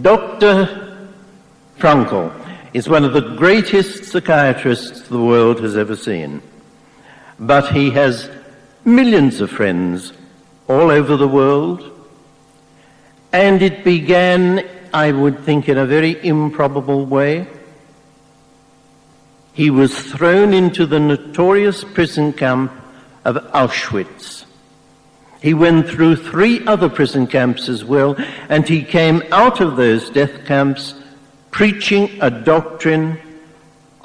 Dr. Frankl is one of the greatest psychiatrists the world has ever seen, but he has millions of friends all over the world, and it began, I would think, in a very improbable way. He was thrown into the notorious prison camp of Auschwitz. He went through 3 other prison camps as well, and he came out of those death camps preaching a doctrine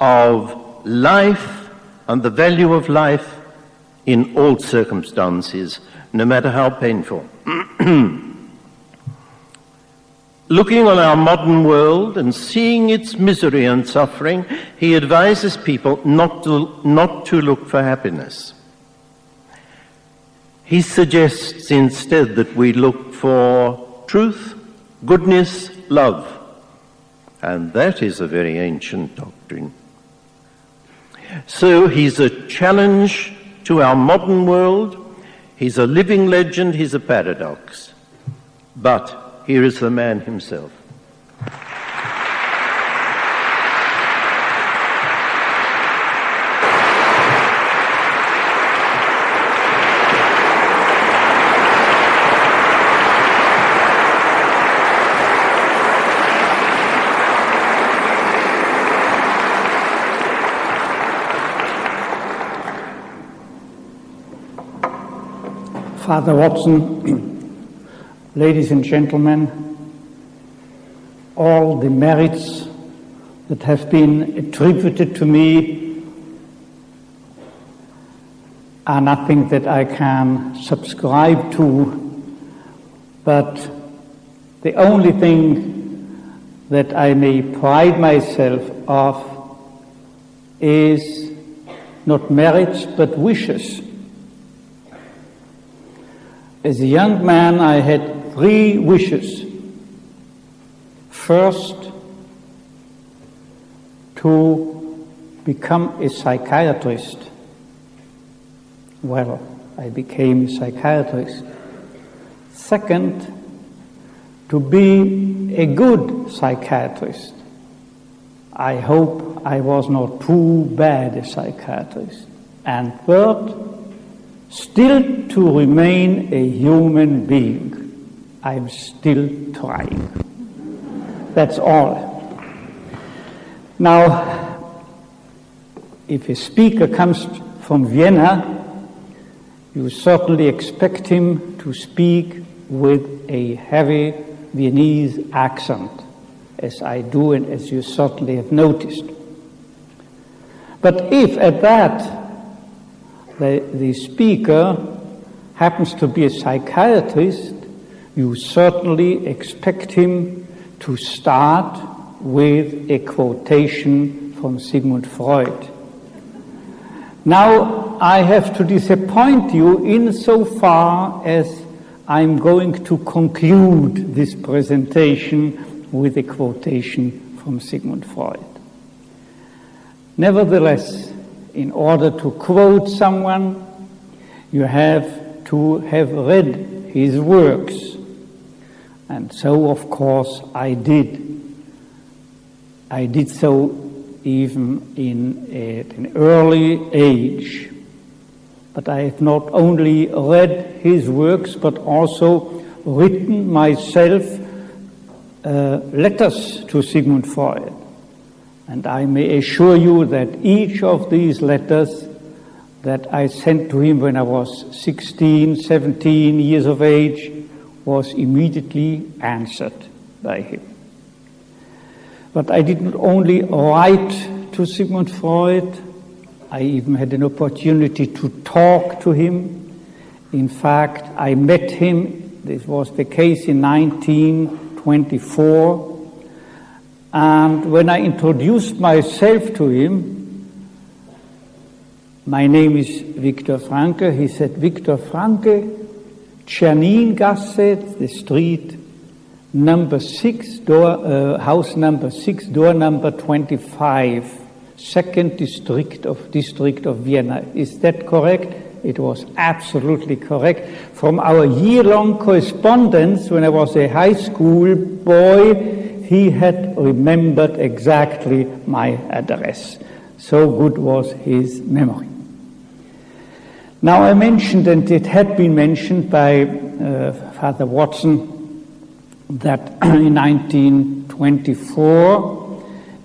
of life and the value of life in all circumstances, no matter how painful. Looking on our modern world and seeing its misery and suffering, he advises people not to look for happiness. He suggests instead that we look for truth, goodness, love. And that is a very ancient doctrine. So he's a challenge to our modern world. He's a living legend, he's a paradox. But here is the man himself. Father Watson, ladies and gentlemen, all the merits that have been attributed to me are nothing that I can subscribe to, but the only thing that I may pride myself of is not merits but wishes. As a young man, I had 3 wishes. First, to become a psychiatrist. Well, I became a psychiatrist. Second, to be a good psychiatrist. I hope I was not too bad a psychiatrist. And third, still to remain a human being. I'm still trying. That's all. Now, if a speaker comes from Vienna, you certainly expect him to speak with a heavy Viennese accent, as I do and as you certainly have noticed. But if at that the speaker happens to be a psychiatrist, you certainly expect him to start with a quotation from Sigmund Freud. Now, I have to disappoint you insofar as I'm going to conclude this presentation with a quotation from Sigmund Freud. Nevertheless, in order to quote someone, you have to have read his works. And so, of course, I did. I did so even at an early age. But I have not only read his works, but also written myself letters to Sigmund Freud. And I may assure you that each of these letters that I sent to him when I was 16, 17 years of age was immediately answered by him. But I did not only write to Sigmund Freud, I even had an opportunity to talk to him. In fact, I met him, this was the case in 1924, and when I introduced myself to him, my name is Viktor Frankl, he said, Viktor Frankl, Czerningasse, the street, number 6, house number 6, door number 25, second district of Vienna. Is that correct? It was absolutely correct. From our year-long correspondence when I was a high school boy he had remembered exactly my address. So good was his memory. Now I mentioned, and it had been mentioned by Father Watson, that in 1924,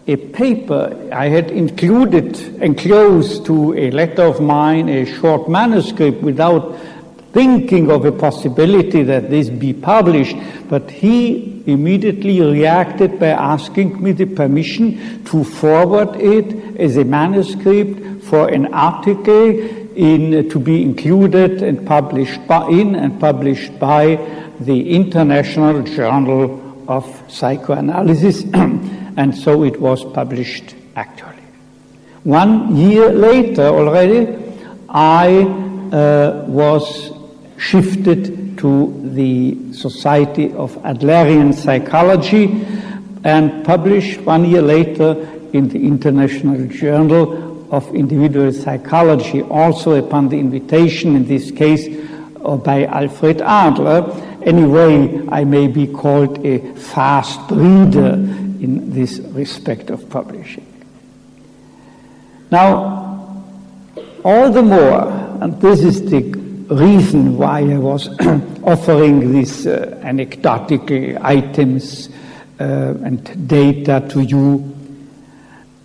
a paper I had enclosed to a letter of mine, a short manuscript, without thinking of a possibility that this be published, but he immediately reacted by asking me the permission to forward it as a manuscript for an article to be included and published by the International Journal of Psychoanalysis, and so it was published actually. 1 year later already, I was shifted to the Society of Adlerian Psychology and published 1 year later in the International Journal of Individual Psychology, also upon the invitation, in this case, by Alfred Adler. Anyway, I may be called a fast reader in this respect of publishing. Now, all the more, and this is the reason why I was offering these anecdotal items and data to you,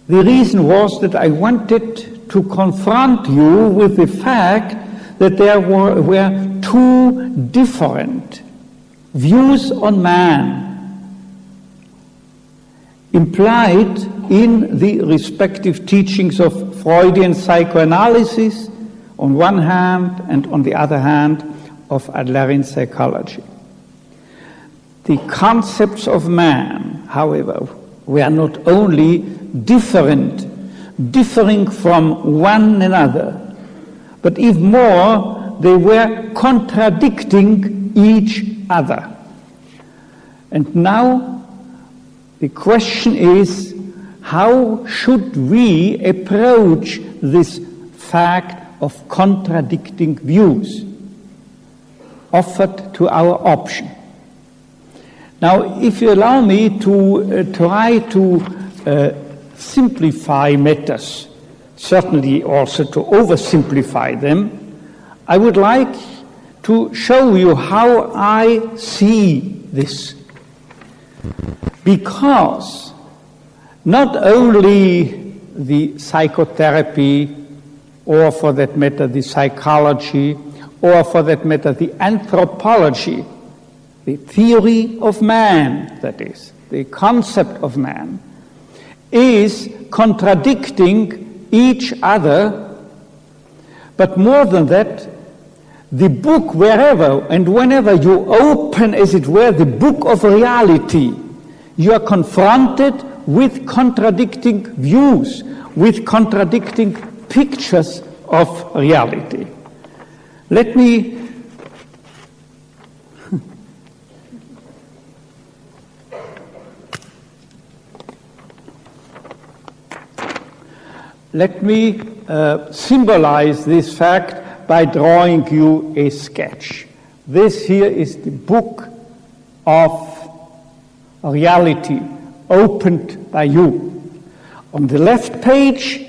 the reason was that I wanted to confront you with the fact that there were two different views on man implied in the respective teachings of Freudian psychoanalysis on one hand, and on the other hand, of Adlerian psychology. The concepts of man, however, were not only differing from one another, but even more, they were contradicting each other. And now the question is, how should we approach this fact of contradicting views offered to our option? Now, if you allow me to try to simplify matters, certainly also to oversimplify them, I would like to show you how I see this. Because not only the psychotherapy, or for that matter the psychology, or for that matter the anthropology, the theory of man, that is, the concept of man, is contradicting each other, but more than that, the book, wherever and whenever you open, as it were, the book of reality, you are confronted with contradicting views, with contradicting pictures of reality. Let me symbolize this fact by drawing you a sketch. This here is the book of reality opened by you. On the left page,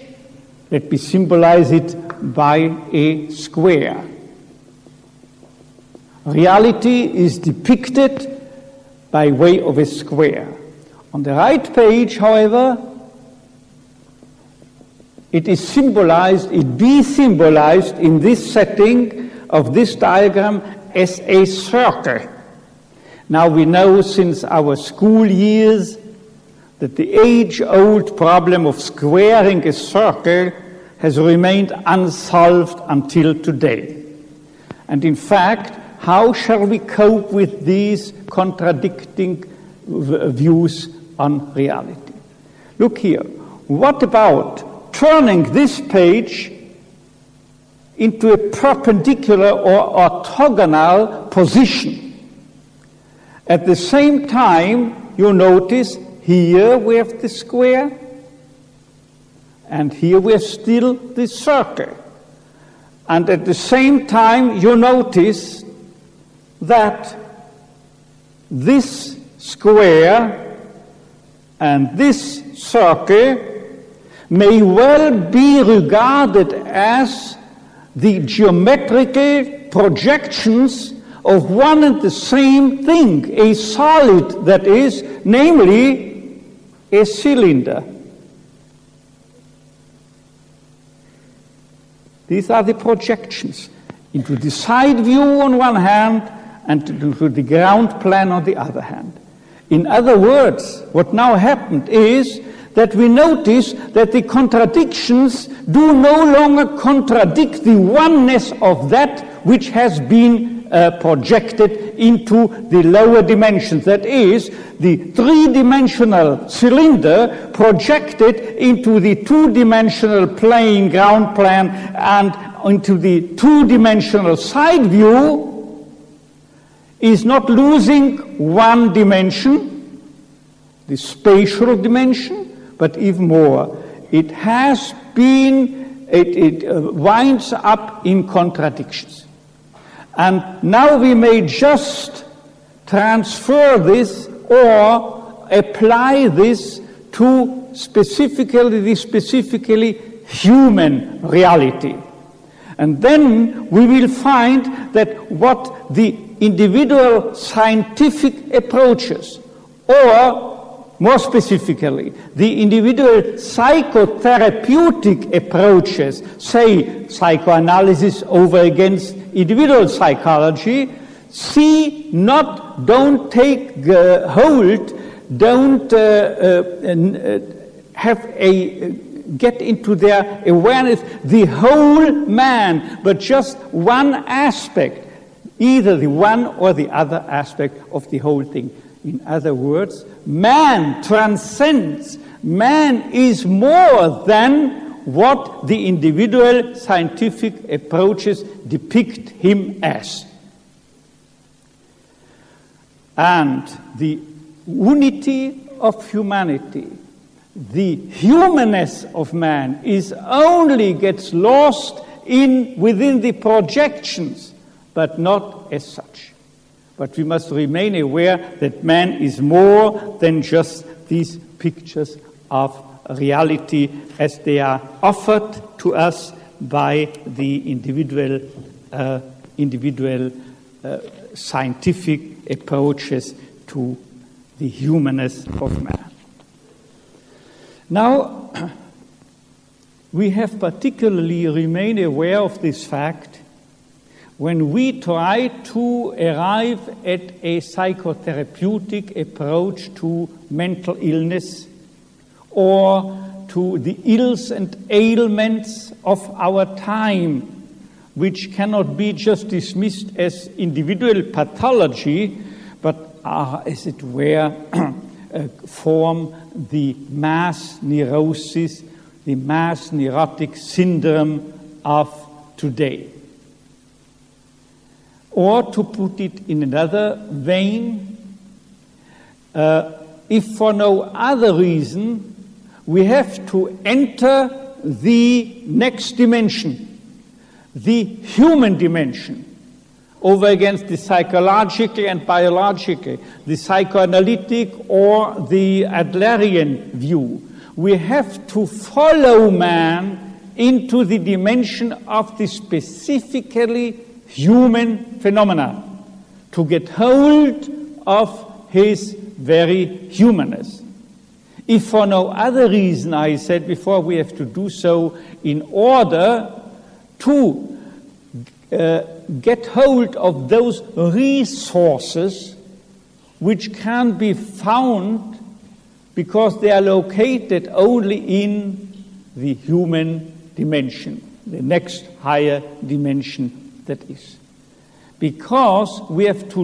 let me symbolize it by a square. Reality is depicted by way of a square. On the right page, however, it be symbolized in this setting of this diagram as a circle. Now we know since our school years that the age-old problem of squaring a circle has remained unsolved until today. And in fact, how shall we cope with these contradicting views on reality? Look here. What about turning this page into a perpendicular or orthogonal position? At the same time, you notice here we have the square, and here we have still the circle. And at the same time, you notice that this square And this circle may well be regarded as the geometrical projections of one and the same thing, a solid, that is, namely, a cylinder. These are the projections into the side view on one hand and into the ground plan on the other hand. In other words, what now happened is that we notice that the contradictions do no longer contradict the oneness of that which has been projected into the lower dimensions. That is, the three-dimensional cylinder projected into the two-dimensional plane, ground plan, and into the two-dimensional side view is not losing one dimension, the spatial dimension, but even more. It has been, it winds up in contradictions. And now we may just transfer this or apply this to specifically human reality. And then we will find that what the individual scientific approaches, or more specifically, the individual psychotherapeutic approaches, say psychoanalysis over against individual psychology, don't take hold, don't get into their awareness the whole man, but just one aspect, either the one or the other aspect of the whole thing. In other words, man transcends. Man is more than what the individual scientific approaches depict him as. And the unity of humanity, the humanness of man, only gets lost within the projections, but not as such. But we must remain aware that man is more than just these pictures of reality as they are offered to us by the individual scientific approaches to the humanness of man. Now, we have particularly remained aware of this fact when we try to arrive at a psychotherapeutic approach to mental illness or to the ills and ailments of our time, which cannot be just dismissed as individual pathology, but are, as it were, form the mass neurosis, the mass neurotic syndrome of today. Or to put it in another vein, if for no other reason, we have to enter the next dimension, the human dimension, over against the psychological and biological, the psychoanalytic or the Adlerian view. We have to follow man into the dimension of the specifically human phenomena, to get hold of his very humanness. If for no other reason, I said before, we have to do so in order to get hold of those resources which can be found because they are located only in the human dimension, the next higher dimension that is. Because we have to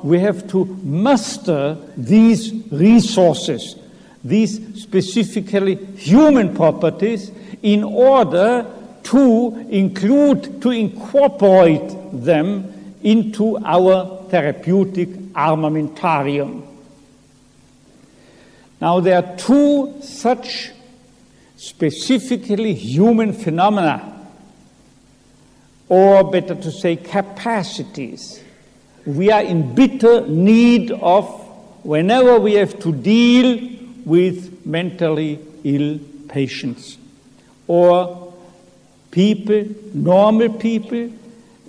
we have to muster these resources, these specifically human properties, in order to incorporate them into our therapeutic armamentarium. Now, there are two such specifically human phenomena, or better to say capacities, we are in bitter need of whenever we have to deal with mentally ill patients or people, normal people,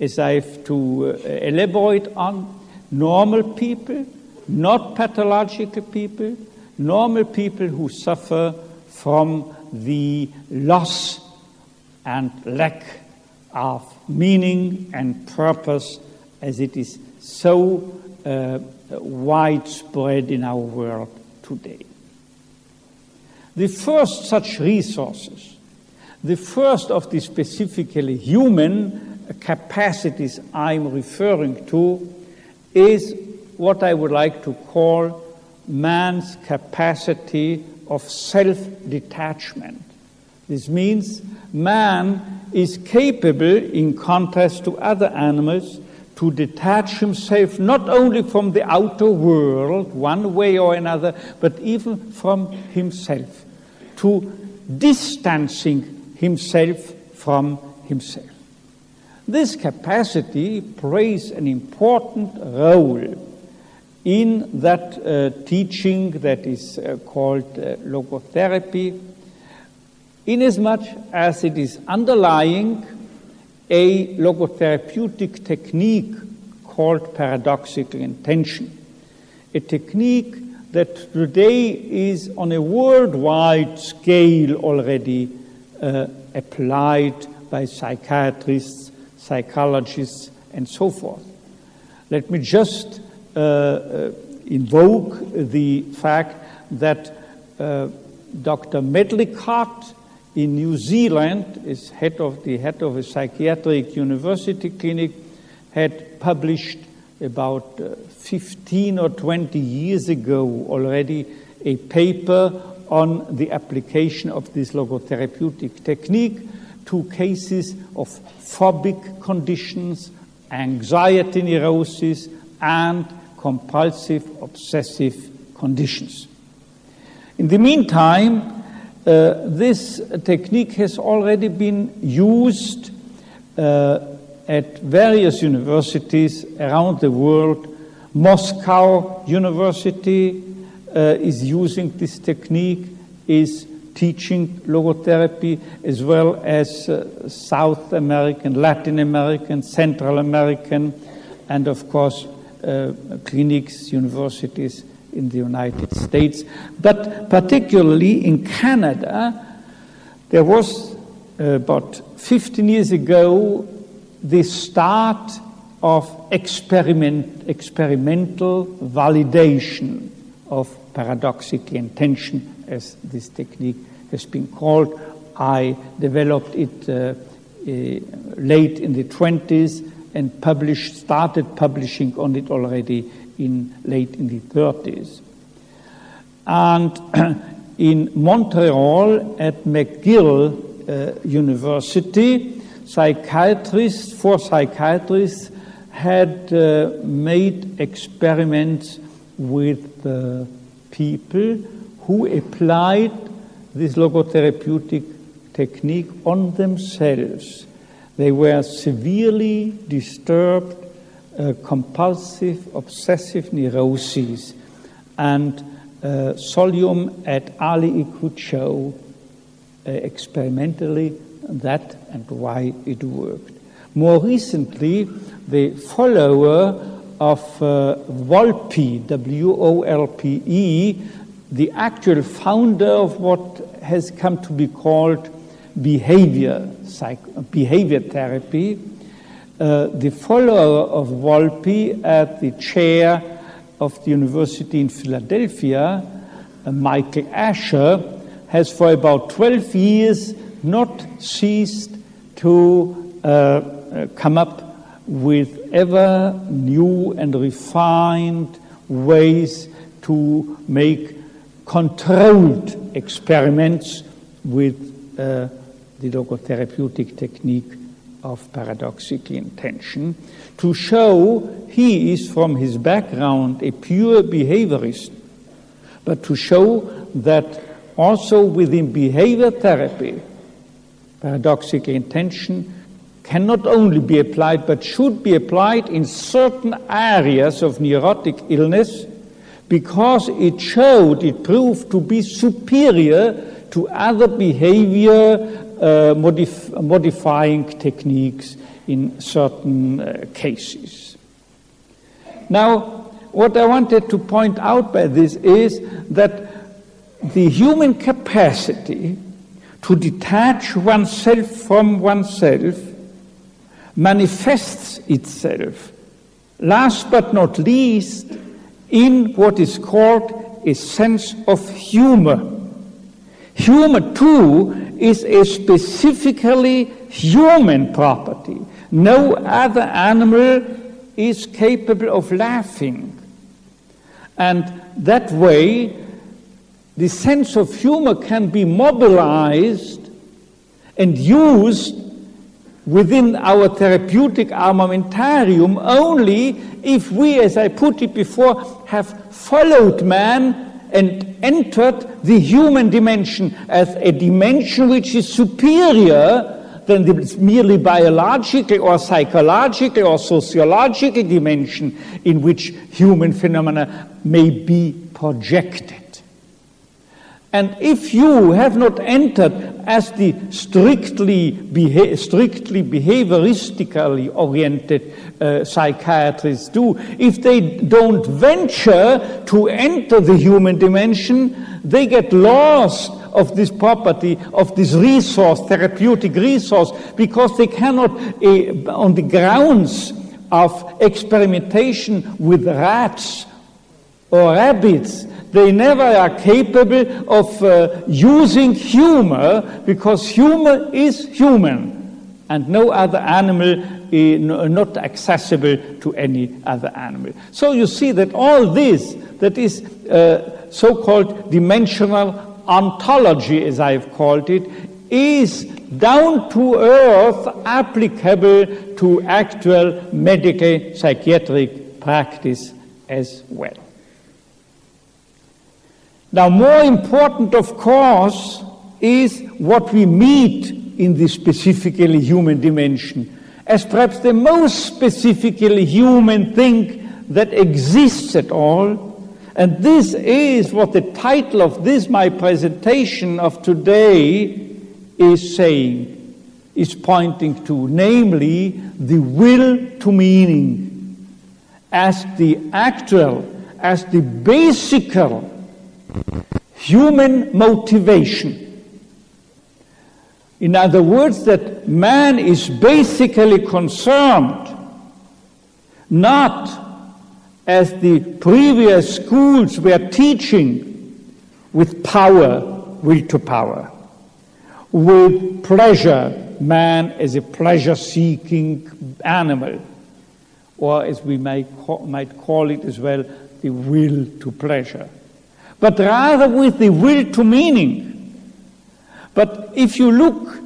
as I have to elaborate on, normal people, not pathological people, normal people who suffer from the loss and lack of meaning and purpose as it is so widespread in our world today. The first such resources, the first of the specifically human capacities I'm referring to, is what I would like to call man's capacity of self-detachment. This means man is capable, in contrast to other animals, to detach himself not only from the outer world, one way or another, but even from himself, to distancing himself from himself. This capacity plays an important role in that teaching that is called logotherapy, inasmuch as it is underlying a logotherapeutic technique called paradoxical intention, a technique that today is on a worldwide scale already applied by psychiatrists, psychologists, and so forth. Let me just invoke the fact that Dr. Medlicott in New Zealand, is head of a psychiatric university clinic, had published about 15 or 20 years ago already a paper on the application of this logotherapeutic technique to cases of phobic conditions, anxiety neurosis, and compulsive obsessive conditions. In the meantime, this technique has already been used at various universities around the world. Moscow University is using this technique, is teaching logotherapy, as well as South American, Latin American, Central American, and of course clinics, universities in the United States. But particularly in Canada, there was about 15 years ago the start of experimental validation of paradoxical intention, as this technique has been called. I developed it late in the 20s and started publishing on it already late in the 30s. And in Montreal at McGill University, four psychiatrists had made experiments with people who applied this logotherapeutic technique on themselves. They were severely disturbed, compulsive obsessive neuroses, and Solium et Ali could show experimentally that and why it worked. More recently, the follower of Wolpe, W-O-L-P-E, the actual founder of what has come to be called behavior therapy, the follower of Wolpe at the chair of the University in Philadelphia, Michael Asher, has for about 12 years not ceased to come up with ever new and refined ways to make controlled experiments with the logotherapeutic technique of paradoxical intention, to show he is from his background a pure behaviorist, but to show that also within behavior therapy, paradoxical intention can not only be applied, but should be applied in certain areas of neurotic illness, because it proved to be superior to other behavior modifying techniques in certain cases. Now, what I wanted to point out by this is that the human capacity to detach oneself from oneself manifests itself, last but not least, in what is called a sense of humor. Humor, too, is a specifically human property. No other animal is capable of laughing. And that way, the sense of humor can be mobilized and used within our therapeutic armamentarium only if we, as I put it before, have followed man and entered the human dimension as a dimension which is superior than the merely biological or psychological or sociological dimension in which human phenomena may be projected. And if you have not entered as the strictly behavioristically oriented psychiatrists do, if they don't venture to enter the human dimension, they get lost of this property, of this resource, therapeutic resource, because they cannot, on the grounds of experimentation with rats or rabbits, they never are capable of using humor, because humor is human and no other animal is not accessible to any other animal. So you see that all this, that is so-called dimensional ontology, as I've called it, is down to earth applicable to actual medical psychiatric practice as well. Now, more important, of course, is what we meet in the specifically human dimension as perhaps the most specifically human thing that exists at all. And this is what the title of this, my presentation of today, is saying, is pointing to, namely, the will to meaning as the actual, as the basical human motivation. In other words, that man is basically concerned not, as the previous schools were teaching, with power, will to power, with pleasure, man as a pleasure-seeking animal, or as we might call it as well, the will to pleasure, but rather with the will to meaning. But if you look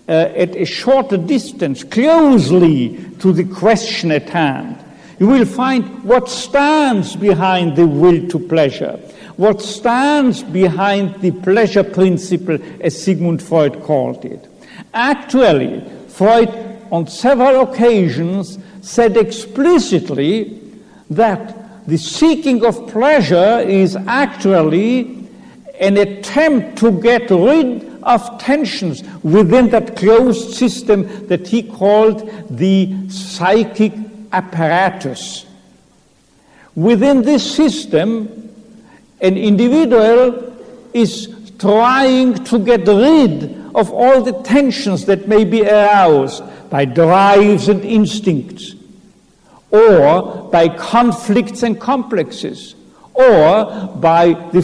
at a shorter distance, closely to the question at hand, you will find what stands behind the will to pleasure, what stands behind the pleasure principle, as Sigmund Freud called it. Actually, Freud, on several occasions, said explicitly that the seeking of pleasure is actually an attempt to get rid of tensions within that closed system that he called the psychic apparatus. Within this system, an individual is trying to get rid of all the tensions that may be aroused by drives and instincts, or by conflicts and complexes, or by the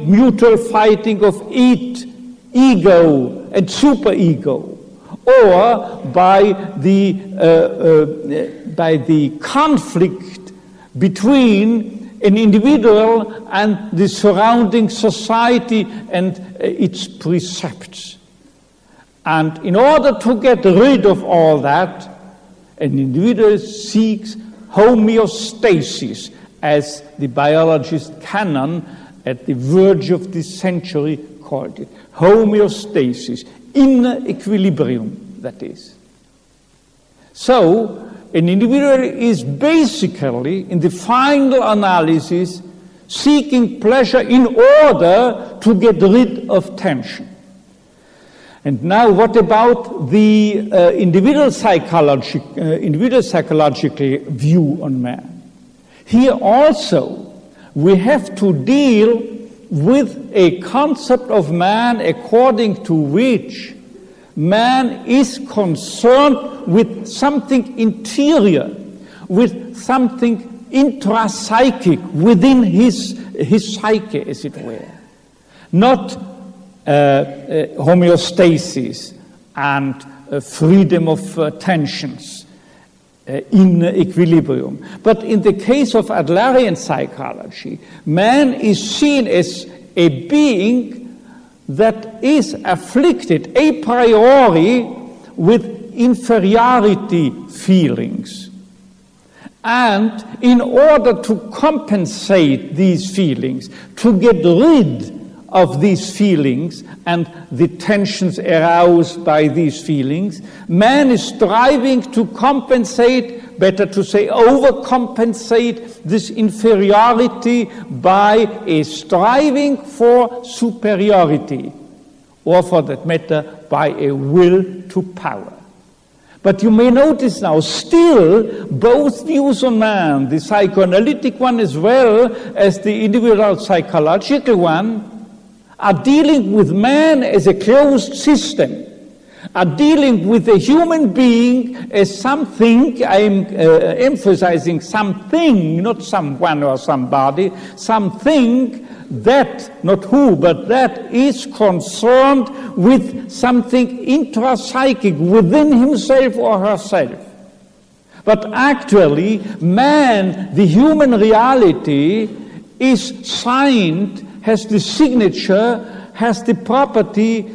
mutual fighting of ego and superego, or by the conflict between an individual and the surrounding society and its precepts. And in order to get rid of all that, an individual seeks homeostasis, as the biologist Cannon at the verge of this century called it. Homeostasis, inner equilibrium, that is. So, an individual is basically, in the final analysis, seeking pleasure in order to get rid of tension. And now what about the individual psychological view on man? Here also we have to deal with a concept of man according to which man is concerned with something interior, with something intrapsychic within his psyche, as it were. Not homeostasis and freedom of tensions in equilibrium. But in the case of Adlerian psychology, man is seen as a being that is afflicted a priori with inferiority feelings. And in order to compensate these feelings, to get rid of these feelings and the tensions aroused by these feelings, man is striving to compensate, better to say overcompensate, this inferiority by a striving for superiority, or for that matter, by a will to power. But you may notice now, still, both views on man, the psychoanalytic one as well as the individual psychological one, are dealing with man as a closed system, are dealing with a human being as something, I'm emphasizing something, not someone or somebody, something that, not who, but that is concerned with something intrapsychic within himself or herself. But actually, man, the human reality, is signed, has the signature, has the property,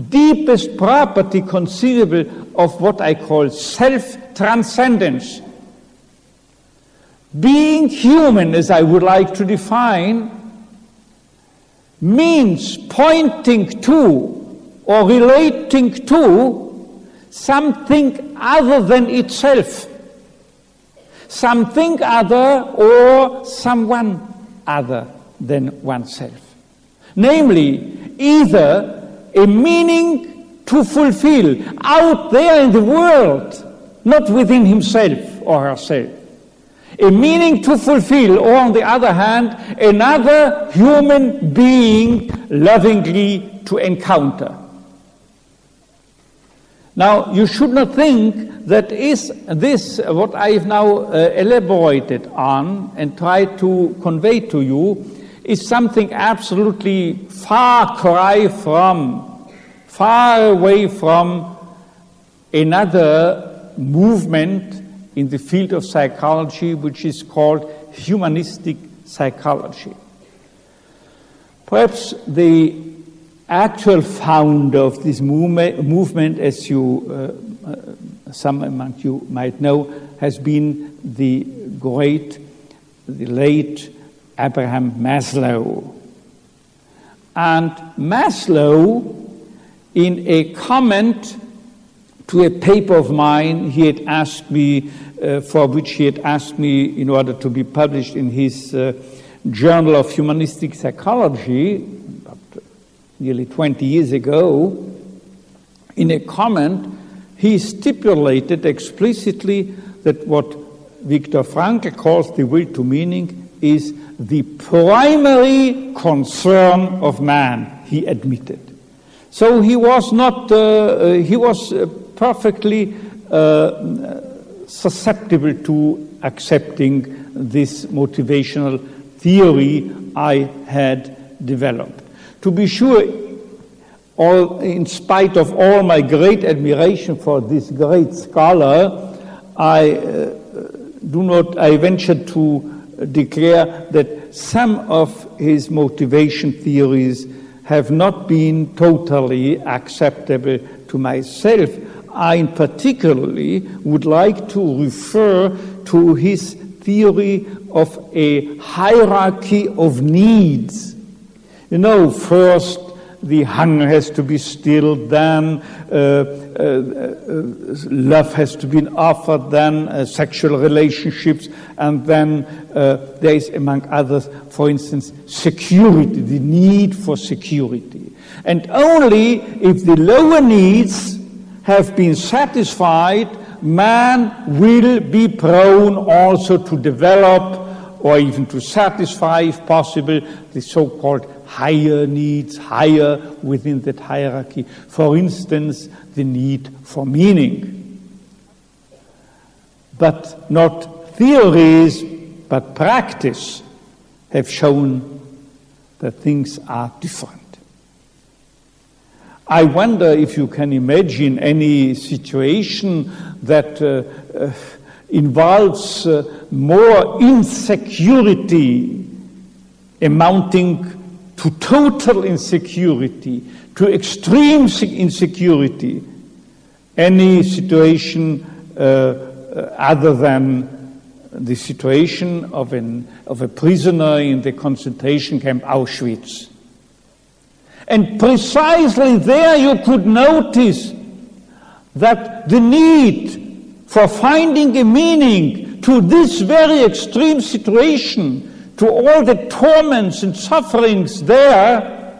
deepest property conceivable of what I call self-transcendence. Being human, as I would like to define, means pointing to or relating to something other than itself, something other or someone other than oneself. Namely, either a meaning to fulfill out there in the world, not within himself or herself. A meaning to fulfill, or on the other hand, another human being lovingly to encounter. Now, you should not think that is this, what I've now elaborated on and tried to convey to you, is something absolutely far away from another movement in the field of psychology, which is called humanistic psychology. Perhaps the actual founder of this movement, as you, some among you might know, has been the late Abraham Maslow. And Maslow, in a comment to a paper of mine he had asked me, for which he had asked me in order to be published in his Journal of Humanistic Psychology, about nearly 20 years ago, in a comment, he stipulated explicitly that what Viktor Frankl calls the will to meaning is the primary concern of man, he admitted. So he was not, he was perfectly susceptible to accepting this motivational theory I had developed. To be sure, in spite of all my great admiration for this great scholar, I venture to declare that some of his motivation theories have not been totally acceptable to myself. I particularly would like to refer to his theory of a hierarchy of needs. You know, first the hunger has to be stilled, then love has to be offered, then sexual relationships, and then there is, among others, for instance, security, the need for security. And only if the lower needs have been satisfied, man will be prone also to develop or even to satisfy, if possible, the so-called higher needs, higher within that hierarchy. For instance, the need for meaning. But not theories, but practice have shown that things are different. I wonder if you can imagine any situation that involves more insecurity, amounting to total insecurity, to extreme insecurity, any situation other than the situation of a prisoner in the concentration camp Auschwitz. And precisely there you could notice that the need for finding a meaning to this very extreme situation, to all the torments and sufferings there,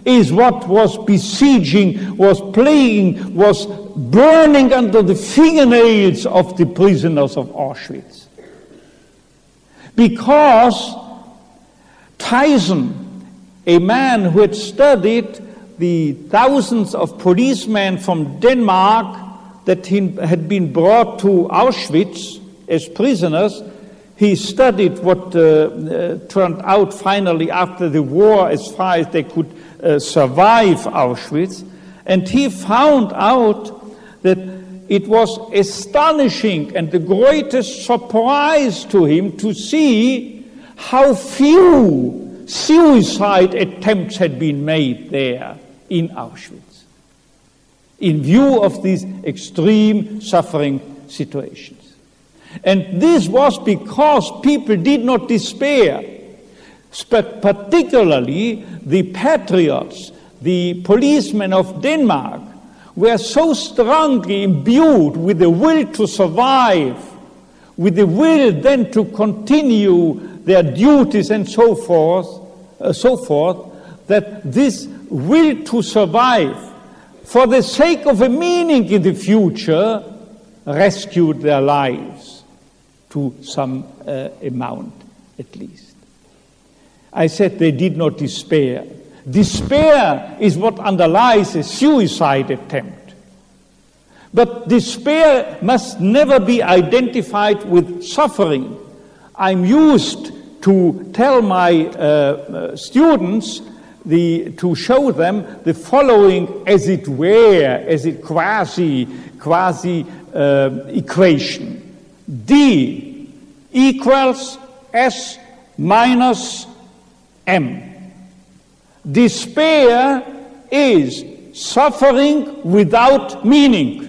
is what was besieging, was plaguing, was burning under the fingernails of the prisoners of Auschwitz. Because Tyson, a man who had studied the thousands of policemen from Denmark that had been brought to Auschwitz as prisoners, he studied what turned out finally after the war as far as they could survive Auschwitz, and he found out that it was astonishing and the greatest surprise to him to see how few suicide attempts had been made there in Auschwitz, in view of these extreme suffering situations. And this was because people did not despair, but particularly the patriots, the policemen of Denmark, were so strongly imbued with the will to survive, with the will then to continue their duties and so forth, that this will to survive for the sake of a meaning in the future rescued their lives to some amount at least. I said they did not despair. Despair is what underlies a suicide attempt. But despair must never be identified with suffering. I'm used to tell my students, to show them the following, as it were, as a quasi equation. D equals S minus M. Despair is suffering without meaning.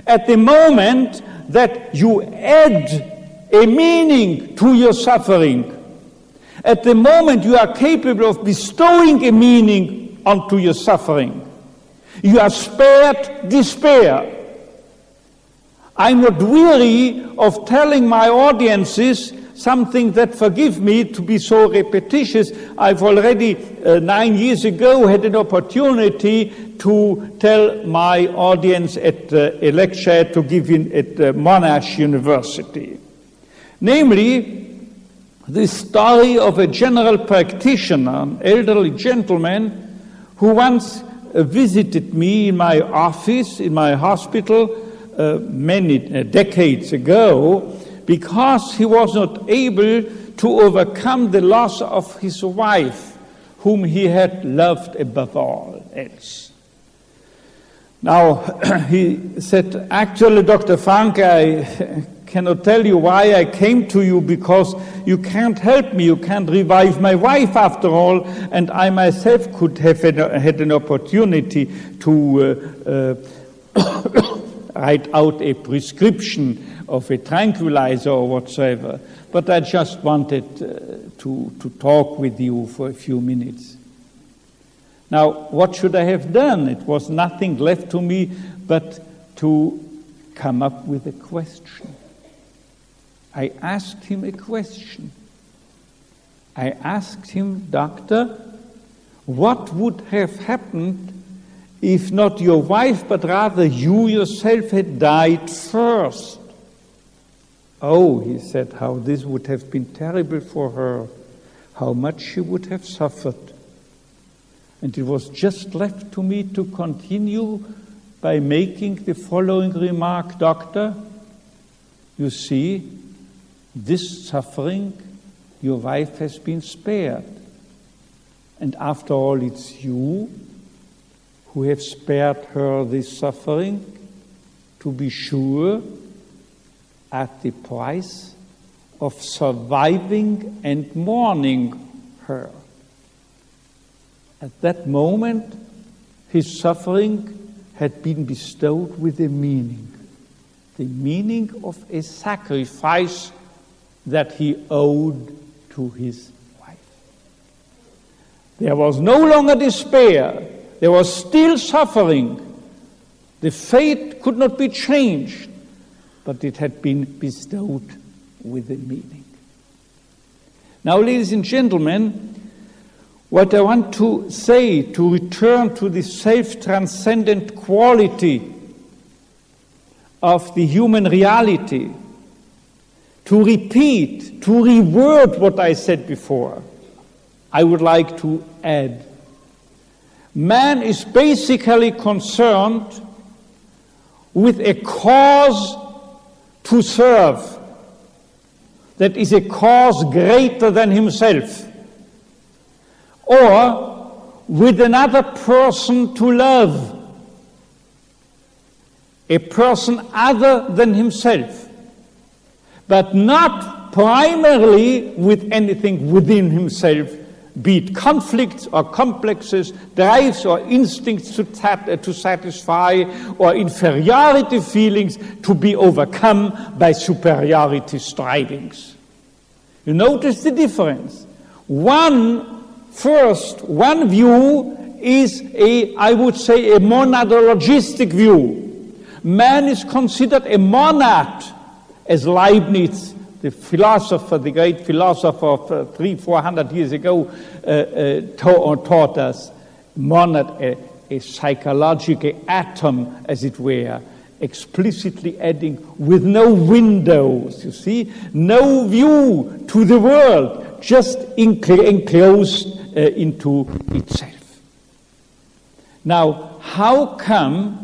At the moment that you add a meaning to your suffering, at the moment you are capable of bestowing a meaning onto your suffering, you are spared despair. I'm not weary of telling my audiences something that, forgive me to be so repetitious, I've already 9 years ago had an opportunity to tell my audience at a lecture to give at Monash University. Namely, the story of a general practitioner, an elderly gentleman, who once visited me in my office, in my hospital, many decades ago, because he was not able to overcome the loss of his wife, whom he had loved above all else. Now, he said, actually, Dr. Frankl, I cannot tell you why I came to you, because you can't help me, you can't revive my wife after all, and I myself could have had an opportunity to write out a prescription of a tranquilizer or whatsoever, but I just wanted to talk with you for a few minutes. Now, what should I have done? It was nothing left to me but to come up with a question. I asked him a question. I asked him, Doctor, what would have happened if not your wife, but rather you yourself had died first? Oh, he said, how this would have been terrible for her, how much she would have suffered. And it was just left to me to continue by making the following remark, Doctor, you see, this suffering, your wife has been spared. And after all, it's you who have spared her this suffering, to be sure, at the price of surviving and mourning her. At that moment, his suffering had been bestowed with a meaning, the meaning of a sacrifice that he owed to his wife. There was no longer despair. There was still suffering. The fate could not be changed, but it had been bestowed with a meaning. Now, ladies and gentlemen, what I want to say, to return to the self-transcendent quality of the human reality, to repeat, to reword what I said before, I would like to add, man is basically concerned with a cause to serve that is a cause greater than himself, or with another person to love, a person other than himself, but not primarily with anything within himself, be it conflicts or complexes, drives or instincts to satisfy, or inferiority feelings to be overcome by superiority strivings. You notice the difference. One view is I would say, a monadologistic view. Man is considered a monad, as Leibniz, the great philosopher of 300-400 years ago, taught us. Monad, a psychological atom, as it were, explicitly adding, with no windows, you see, no view to the world, just enclosed into itself. Now, how come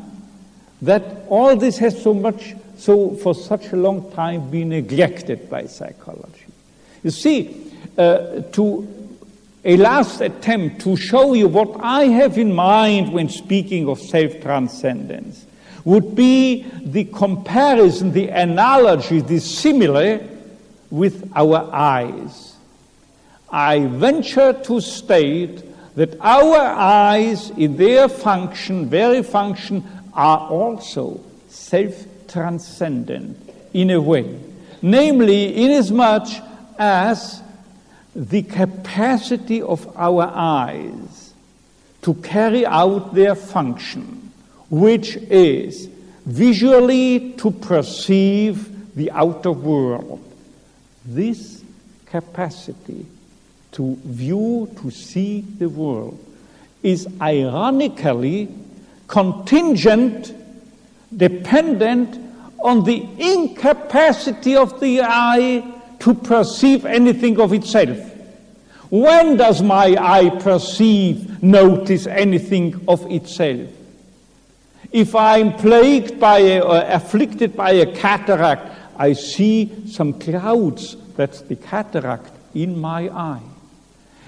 that all this has for such a long time been neglected by psychology? You see, to a last attempt to show you what I have in mind when speaking of self-transcendence would be the comparison, the analogy, the simile with our eyes. I venture to state that our eyes, in their very function, are also self-transcendent in a way, namely inasmuch as the capacity of our eyes to carry out their function, which is visually to perceive the outer world, this capacity to view, to see the world, is ironically contingent, dependent on the incapacity of the eye to perceive anything of itself. When does my eye notice anything of itself? If I'm plagued afflicted by a cataract, I see some clouds, that's the cataract in my eye.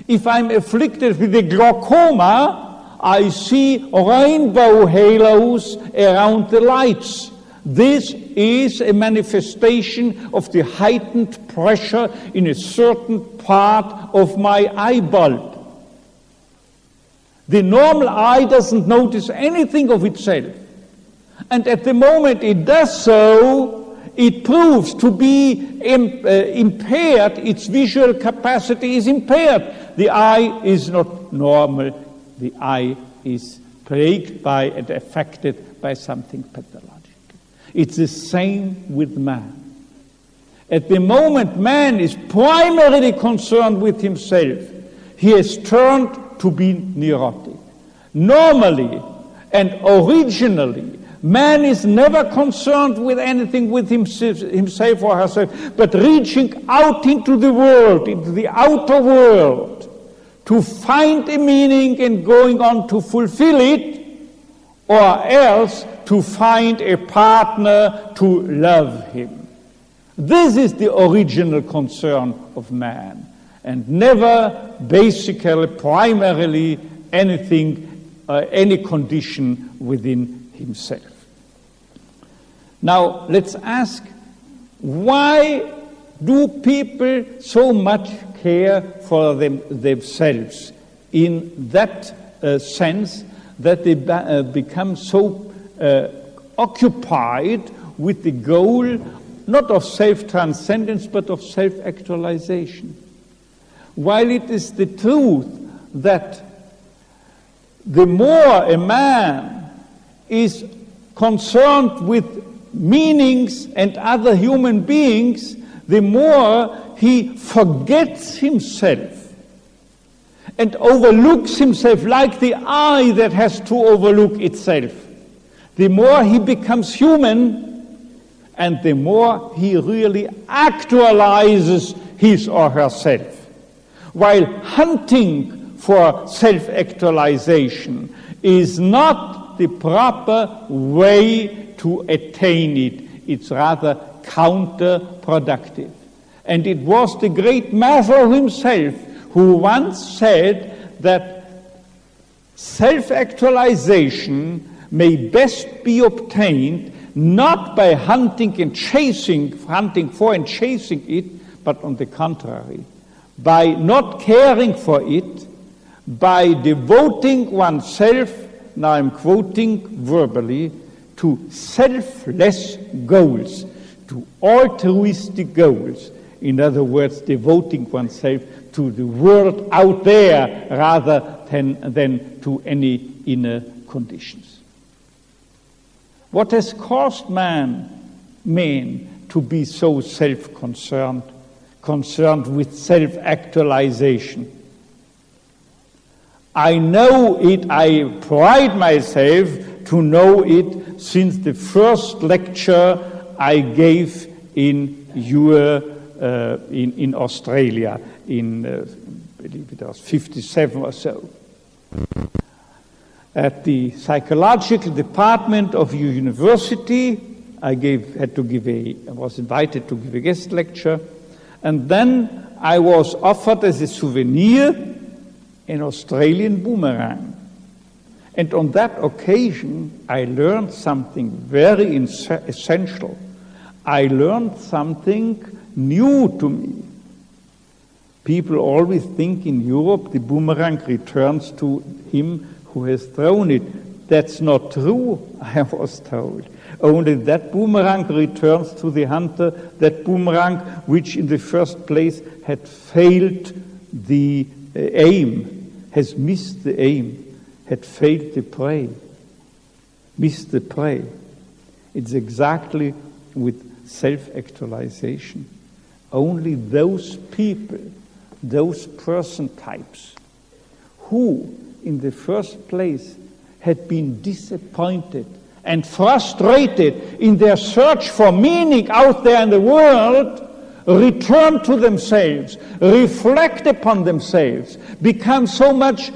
If I'm afflicted with a glaucoma, I see rainbow halos around the lights. This is a manifestation of the heightened pressure in a certain part of my eye bulb. The normal eye doesn't notice anything of itself. And at the moment it does so, it proves to be impaired, its visual capacity is impaired. The eye is not normal, the I is plagued by and affected by something pathological. It's the same with man. At the moment man is primarily concerned with himself, he has turned to be neurotic. Normally and originally, man is never concerned with anything with himself or herself, but reaching out into the world, into the outer world, to find a meaning and going on to fulfill it, or else to find a partner to love him. This is the original concern of man, and never basically, primarily, anything, any condition within himself. Now, let's ask, why do people so much care for themselves in that sense that they become so occupied with the goal not of self-transcendence but of self-actualization? While it is the truth that the more a man is concerned with meanings and other human beings, the more he forgets himself and overlooks himself like the eye that has to overlook itself. The more he becomes human, and the more he really actualizes his or herself. While hunting for self-actualization is not the proper way to attain it. It's rather counterproductive. And it was the great Maslow himself who once said that self-actualization may best be obtained not by hunting for and chasing it, but on the contrary, by not caring for it, by devoting oneself, now I'm quoting verbally, to selfless goals, to altruistic goals. In other words, devoting oneself to the world out there rather than to any inner conditions. What has caused men to be so self-concerned, concerned with self-actualization? I know it, I pride myself to know it since the first lecture I gave in Australia in, I believe it was 57 or so. At the psychological department of your university, I was invited to give a guest lecture, and then I was offered as a souvenir an Australian boomerang. And on that occasion, I learned something very essential. I learned something new to me. People always think in Europe the boomerang returns to him who has thrown it. That's not true, I was told. Only that boomerang returns to the hunter, that boomerang which in the first place had failed the aim, has missed the aim, had failed the prey, missed the prey. It's exactly with self-actualization. Only those people, those person types, who in the first place had been disappointed and frustrated in their search for meaning out there in the world, return to themselves, reflect upon themselves, become so much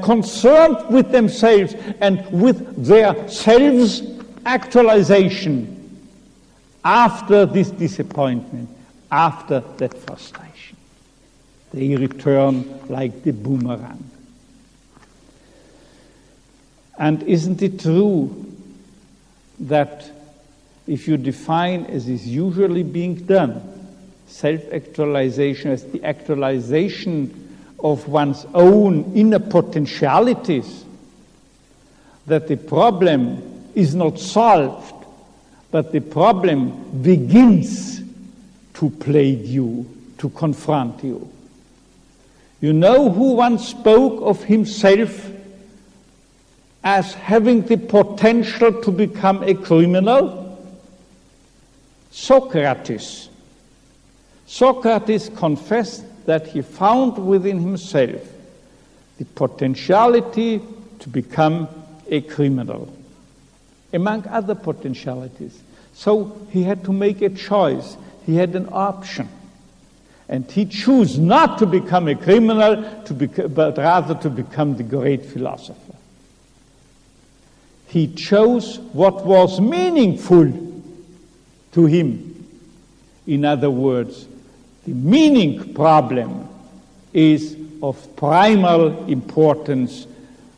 concerned with themselves and with their selves actualization after this disappointment, after that frustration. They return like the boomerang. And isn't it true that if you define, as is usually being done, self-actualization as the actualization of one's own inner potentialities, that the problem is not solved, but the problem begins to plague you, to confront you. You know who once spoke of himself as having the potential to become a criminal? Socrates confessed that he found within himself the potentiality to become a criminal, among other potentialities. So he had to make a choice. He had an option. And he chose not to become a criminal, but rather to become the great philosopher. He chose what was meaningful to him. In other words, the meaning problem is of primal importance,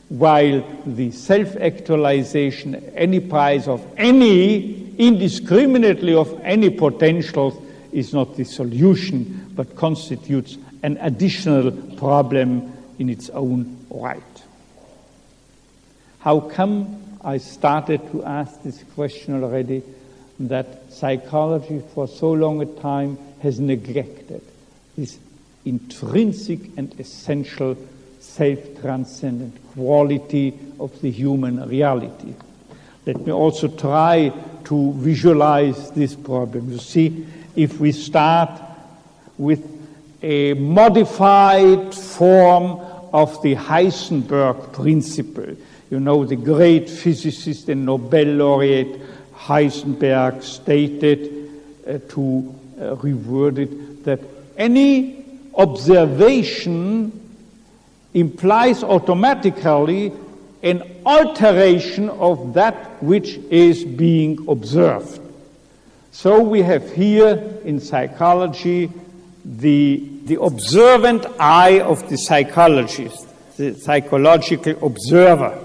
while the self-actualization at any price of any, indiscriminately of any potential, is not the solution, but constitutes an additional problem in its own right. How come I started to ask this question already, that psychology for so long a time has neglected this intrinsic and essential self-transcendent quality of the human reality? Let me also try to visualize this problem. You see, if we start with a modified form of the Heisenberg principle, you know, the great physicist and Nobel laureate Heisenberg stated, to reword it, that any observation implies automatically an alteration of that which is being observed. So we have here in psychology the observant eye of the psychologist, the psychological observer.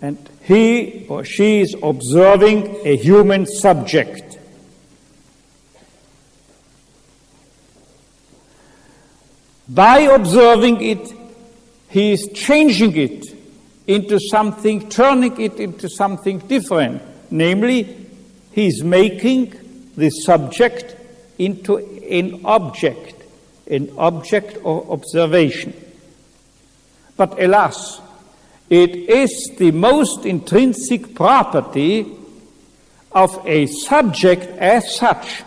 And he or she is observing a human subject. By observing it, he is changing it into something, turning it into something different. Namely, he is making the subject into an object of observation. But alas, it is the most intrinsic property of a subject as such,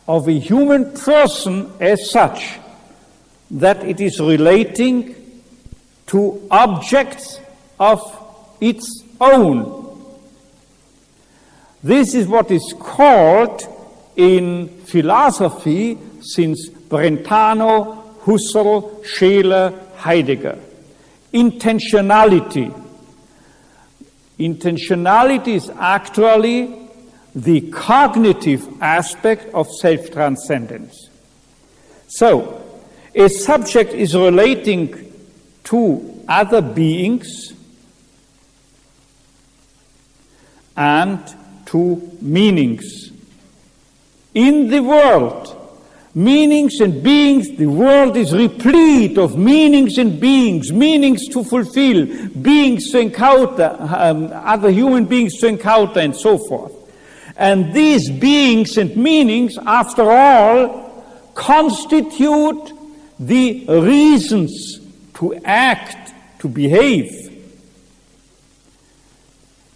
of a human person as such, that it is relating to objects of its own. This is what is called in philosophy since Brentano, Husserl, Scheler, Heidegger, intentionality. Intentionality is actually the cognitive aspect of self-transcendence. So, a subject is relating to other beings and to meanings. In the world, meanings and beings, the world is replete of meanings and beings, meanings to fulfill, beings to encounter, other human beings to encounter, and so forth. And these beings and meanings, after all, constitute the reasons to act, to behave.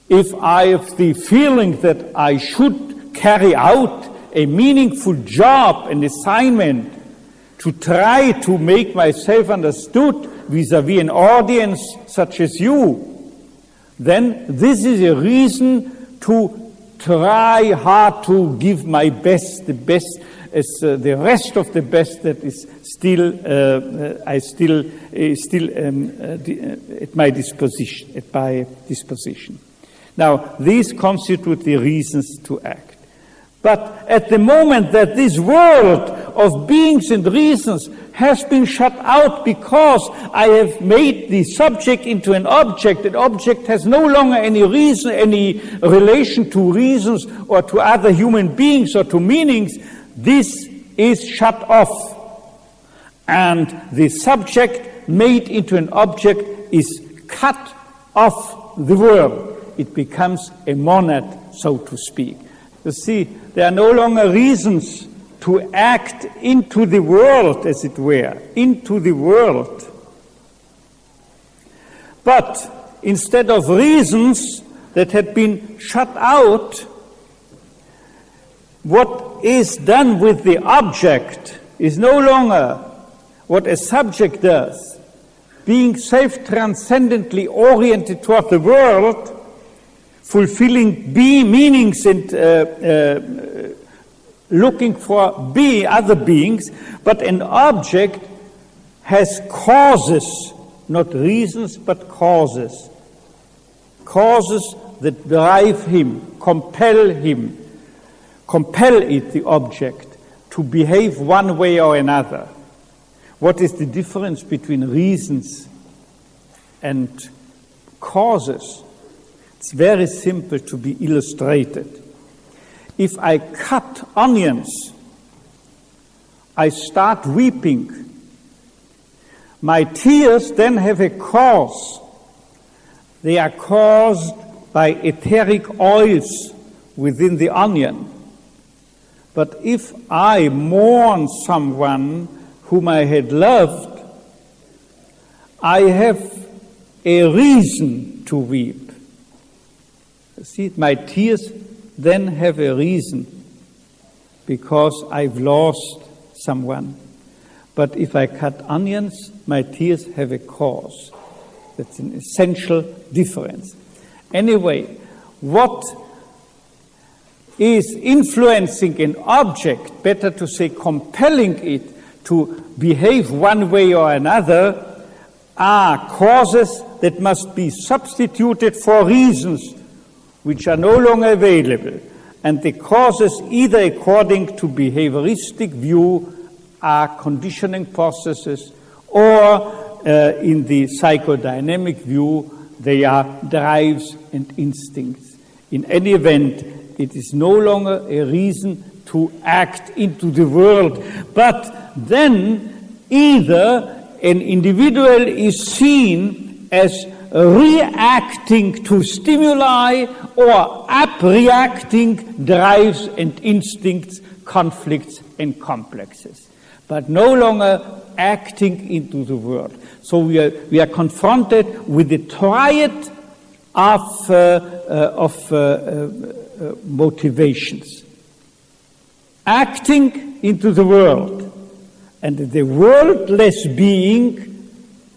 If I have the feeling that I should carry out a meaningful job, an assignment, to try to make myself understood vis-à-vis an audience such as you, then this is a reason to try hard to give my best, the best as the rest of the best that is still at my disposition. Now, these constitute the reasons to act. But at the moment that this world of beings and reasons has been shut out because I have made the subject into an object, that object has no longer any reason, any relation to reasons or to other human beings or to meanings, this is shut off. And the subject made into an object is cut off the world. It becomes a monad, so to speak. You see, there are no longer reasons to act into the world, as it were, into the world. But instead of reasons that had been shut out, what is done with the object is no longer what a subject does, being self-transcendently oriented toward the world, fulfilling meanings and looking for other beings, but an object has causes, not reasons, but causes. Causes that drive him, compel it, the object, to behave one way or another. What is the difference between reasons and causes? It's very simple to be illustrated. If I cut onions, I start weeping. My tears then have a cause. They are caused by etheric oils within the onion. But if I mourn someone whom I had loved, I have a reason to weep. See, my tears then have a reason because I've lost someone. But if I cut onions, my tears have a cause. That's an essential difference. Anyway, what is influencing an object, better to say compelling it to behave one way or another, are causes that must be substituted for reasons which are no longer available. And the causes, either according to behavioristic view, are conditioning processes, or in the psychodynamic view, they are drives and instincts. In any event, it is no longer a reason to act into the world, but then either an individual is seen as reacting to stimuli or up-reacting drives and instincts, conflicts and complexes, but no longer acting into the world. So we are confronted with the triad of motivations. Acting into the world, and the worldless being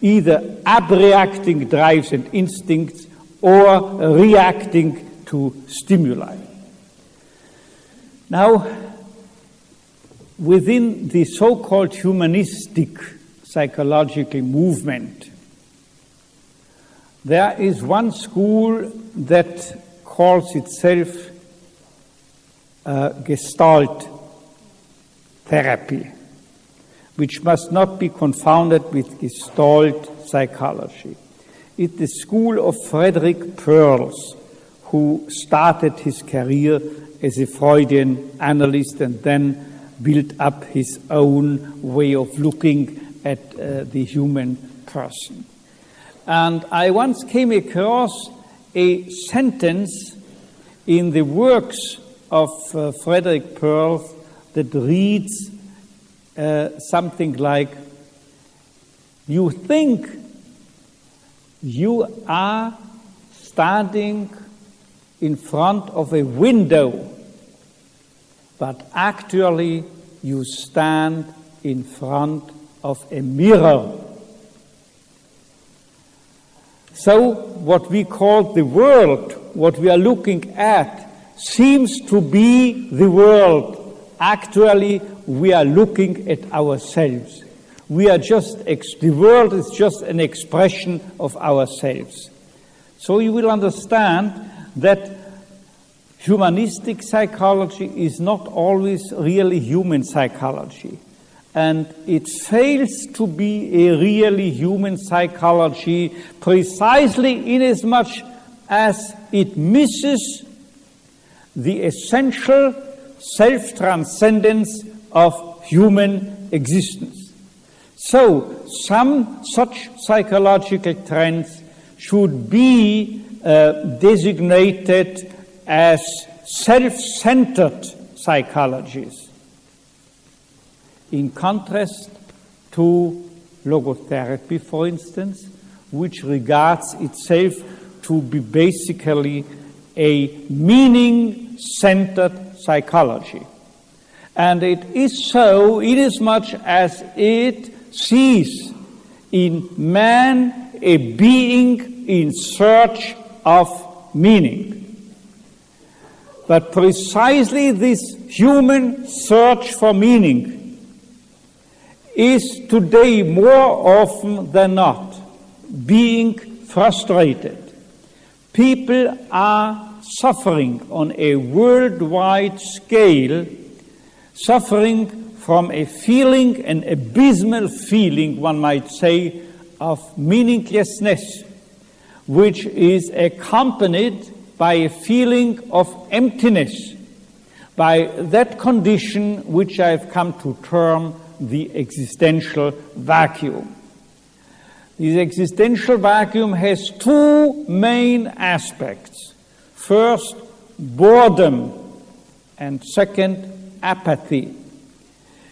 either abreacting drives and instincts or reacting to stimuli. Now, within the so-called humanistic psychological movement, there is one school that calls itself Gestalt therapy, which must not be confounded with Gestalt psychology. It's the school of Frederick Perls, who started his career as a Freudian analyst and then built up his own way of looking at the human person. And I once came across a sentence in the works of Frederick Perls that reads something like, "You think you are standing in front of a window, but actually you stand in front of a mirror." So what we call the world, what we are looking at, seems to be the world. Actually, we are looking at ourselves. We are just, the world is just an expression of ourselves. So you will understand that humanistic psychology is not always really human psychology. And it fails to be a really human psychology precisely inasmuch as it misses the essential self-transcendence of human existence. So, some such psychological trends should be designated as self-centered psychologies, in contrast to logotherapy, for instance, which regards itself to be basically a meaning-centered psychology. And it is so inasmuch as it sees in man a being in search of meaning. But precisely this human search for meaning is today more often than not being frustrated. People are suffering on a worldwide scale, suffering from a feeling, an abysmal feeling, one might say, of meaninglessness, which is accompanied by a feeling of emptiness, by that condition which I've come to term the existential vacuum. This existential vacuum has two main aspects. First, boredom, and second, apathy.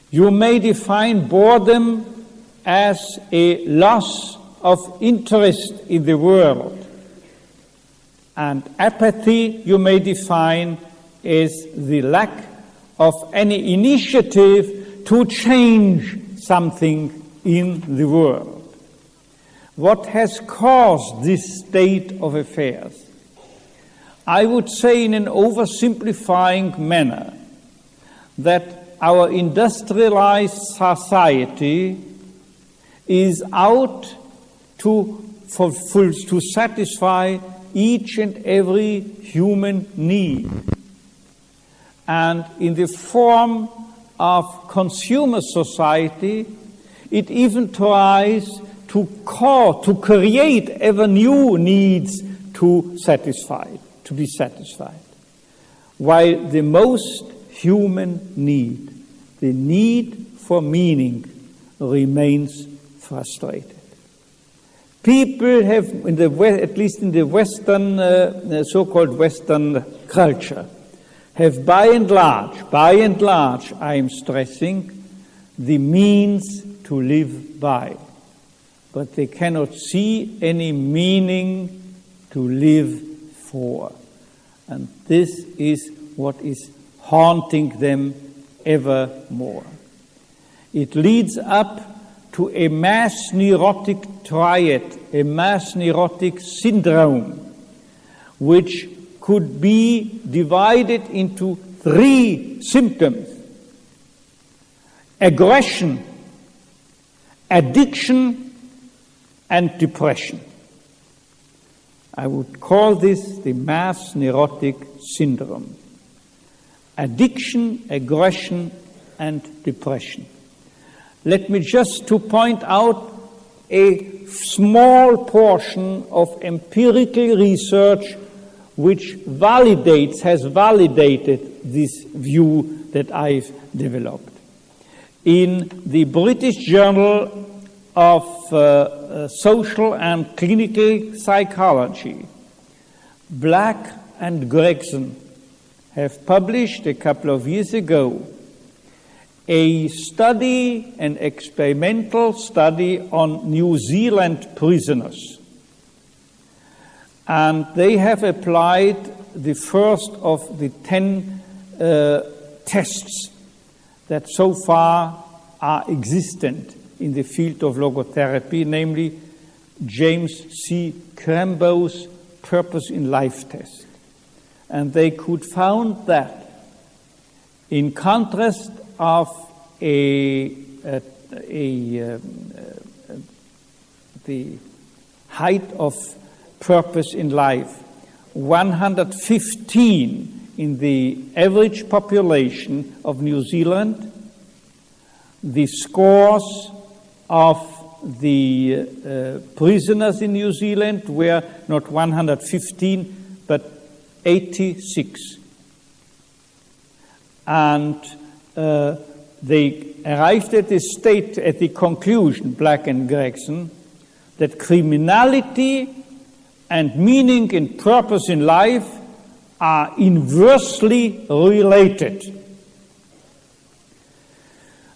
You may define boredom as a loss of interest in the world, and apathy you may define as the lack of any initiative to change something in the world. What has caused this state of affairs? I would say in an oversimplifying manner that our industrialized society is out to satisfy each and every human need. And in the form of consumer society, it even tries to create ever new needs to be satisfied. While the most human need, the need for meaning, remains frustrated. People have, at least in the Western, so-called Western culture, have by and large, I am stressing, the means to live by. But they cannot see any meaning to live for. And this is what is haunting them ever more. It leads up to a mass neurotic triad, a mass neurotic syndrome, which could be divided into three symptoms: aggression, addiction, and depression. I would call this the mass neurotic syndrome. Addiction, aggression, and depression. Let me just to point out a small portion of empirical research which has validated this view that I've developed. In the British Journal of Social and Clinical Psychology, Black and Gregson have published a couple of years ago a study, an experimental study on New Zealand prisoners. And they have applied the first of the 10 tests that so far are existent in the field of logotherapy, namely James C. Crambo's Purpose in Life test. And they could found that in contrast of the height of purpose in life, 115 in the average population of New Zealand, the scores of the prisoners in New Zealand were not 115, but 86. And they arrived at the conclusion, Black and Gregson, that criminality and meaning and purpose in life are inversely related.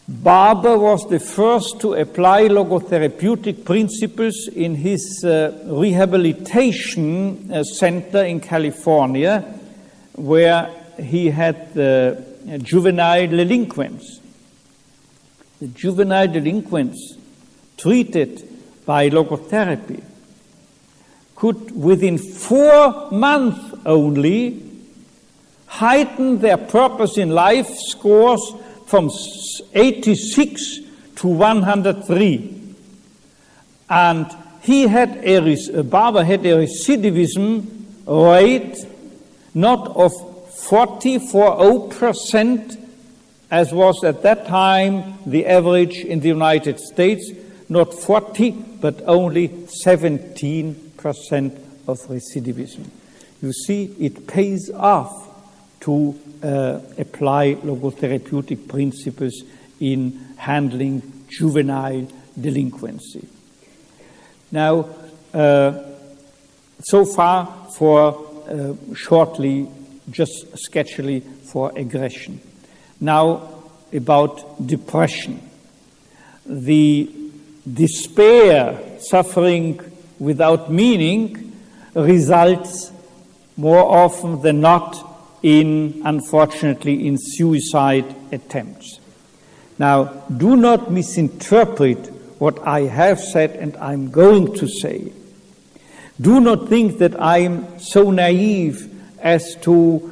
Barber was the first to apply logotherapeutic principles in his rehabilitation center in California, where he had juvenile delinquents. The juvenile delinquents treated by logotherapy could, within 4 months only, heighten their purpose in life scores from 86 to 103. And Barber had a recidivism rate not of 40%, as was at that time the average in the United States, not 40, but only 17% of recidivism. You see, it pays off to apply logotherapeutic principles in handling juvenile delinquency. Now, so far for shortly, just sketchily for aggression. Now about depression. The despair, suffering without meaning, results more often than not unfortunately, in suicide attempts. Now, do not misinterpret what I have said and I'm going to say. Do not think that I'm so naive as to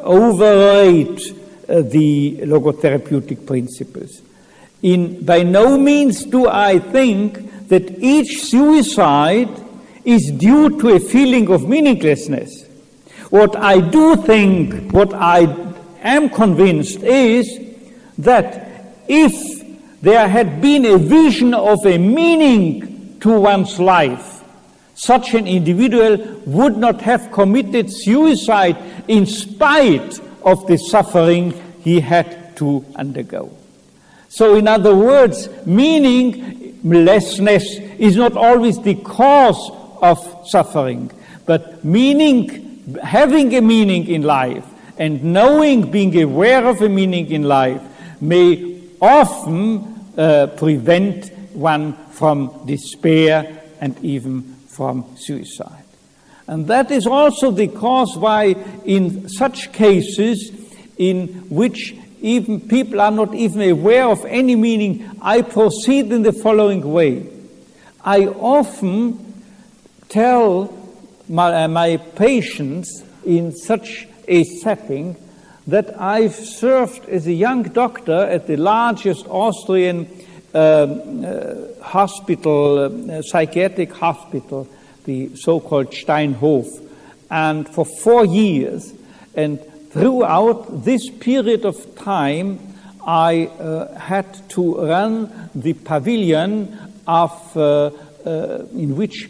overrate the logotherapeutic principles. By no means do I think that each suicide is due to a feeling of meaninglessness. What I do think, what I am convinced is that if there had been a vision of a meaning to one's life, such an individual would not have committed suicide in spite of the suffering he had to undergo. So in other words, meaninglessness is not always the cause of suffering, but having a meaning in life and being aware of a meaning in life may often prevent one from despair and even from suicide. And that is also the cause why in such cases in which even people are not even aware of any meaning, I proceed in the following way. I often tell my patients in such a setting that I've served as a young doctor at the largest Austrian hospital, psychiatric hospital, the so-called Steinhof, and for 4 years. And throughout this period of time, I had to run the pavilion in which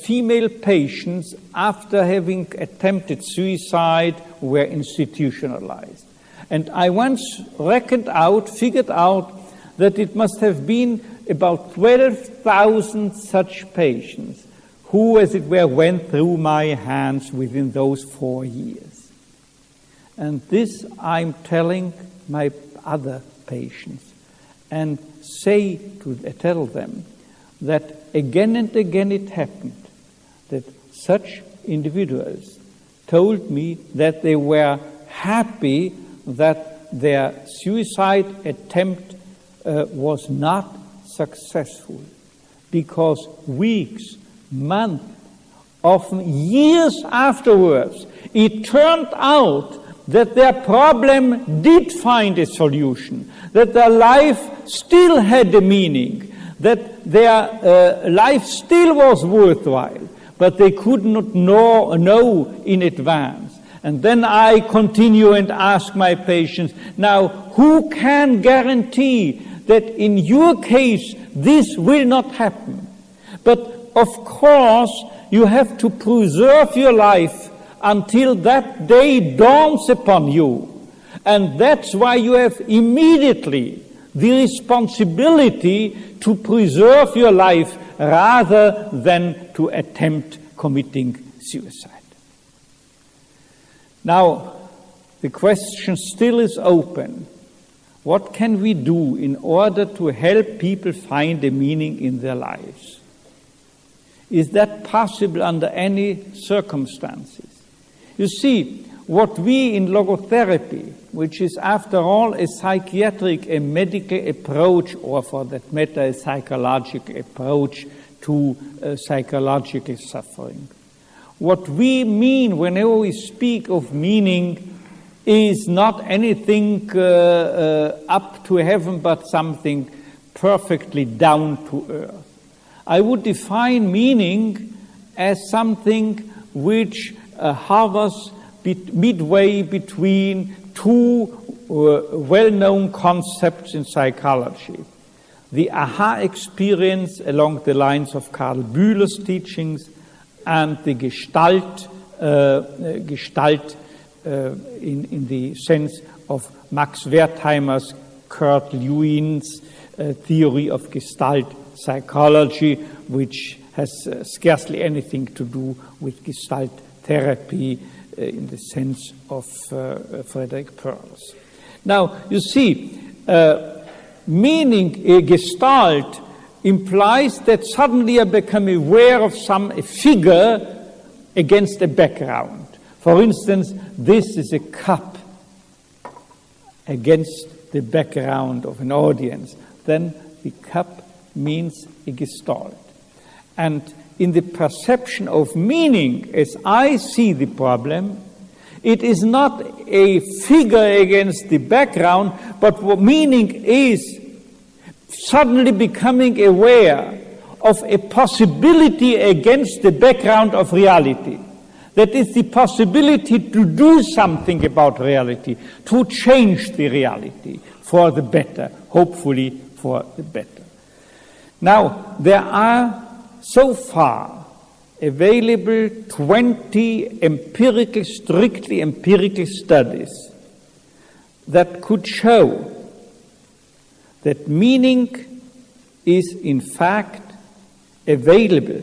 female patients, after having attempted suicide, were institutionalized. And I once figured out that it must have been about 12,000 such patients who, as it were, went through my hands within those 4 years. And this I'm telling my other patients and tell them that again and again it happened that such individuals told me that they were happy that their suicide attempt was not successful, because weeks, months, often years afterwards, it turned out that their problem did find a solution, that their life still had a meaning, that their life still was worthwhile, but they could not know in advance. And then I continue and ask my patients, now, who can guarantee that in your case this will not happen? But of course, you have to preserve your life until that day dawns upon you. And that's why you have immediately the responsibility to preserve your life rather than to attempt committing suicide. Now, the question still is open. What can we do in order to help people find a meaning in their lives? Is that possible under any circumstances? You see, what we in logotherapy, which is after all a psychiatric, a medical approach, or for that matter a psychological approach to psychological suffering, what we mean whenever we speak of meaning is not anything up to heaven, but something perfectly down to earth. I would define meaning as something which hovers midway between two well-known concepts in psychology. The aha experience along the lines of Karl Bühler's teachings and the Gestalt in the sense of Max Wertheimer's, Kurt Lewin's theory of Gestalt psychology, which has scarcely anything to do with Gestalt therapy in the sense of Frederick Perls. Now, you see, meaning a Gestalt implies that suddenly I become aware of a figure against a background. For instance, this is a cup against the background of an audience. Then the cup means a Gestalt. And in the perception of meaning, as I see the problem, it is not a figure against the background, but what meaning is suddenly becoming aware of a possibility against the background of reality. That is the possibility to do something about reality, to change the reality for the better, hopefully for the better. Now, there are so far available 20 strictly empirical studies that could show that meaning is in fact available,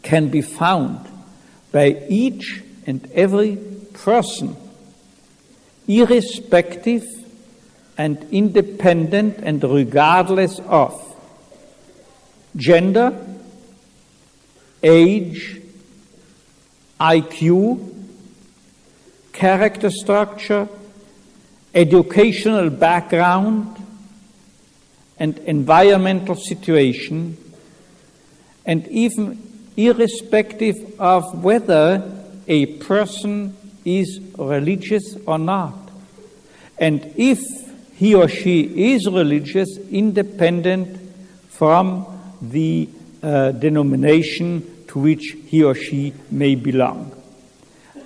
can be found by each and every person, irrespective and independent and regardless of gender, age, IQ, character structure, educational background, and environmental situation, and even irrespective of whether a person is religious or not. And if he or she is religious, independent from the denomination to which he or she may belong.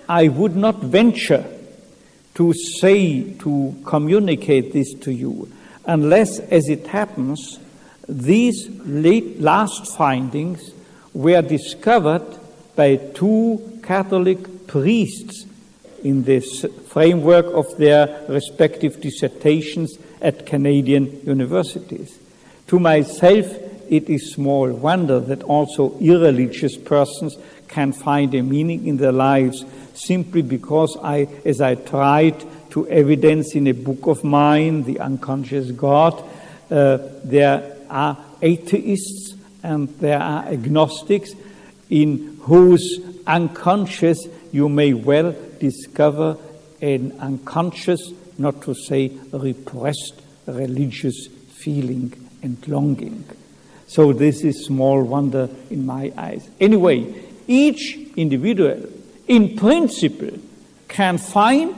I would not venture to communicate this to you, unless, as it happens, these last findings were discovered by two Catholic priests in this framework of their respective dissertations at Canadian universities. To myself, it is small wonder that also irreligious persons can find a meaning in their lives, simply because as I tried to evidence in a book of mine, The Unconscious God, there are atheists and there are agnostics in whose unconscious you may well discover an unconscious, not to say repressed, religious feeling and longing. So this is small wonder in my eyes. Anyway, each individual, in principle, can find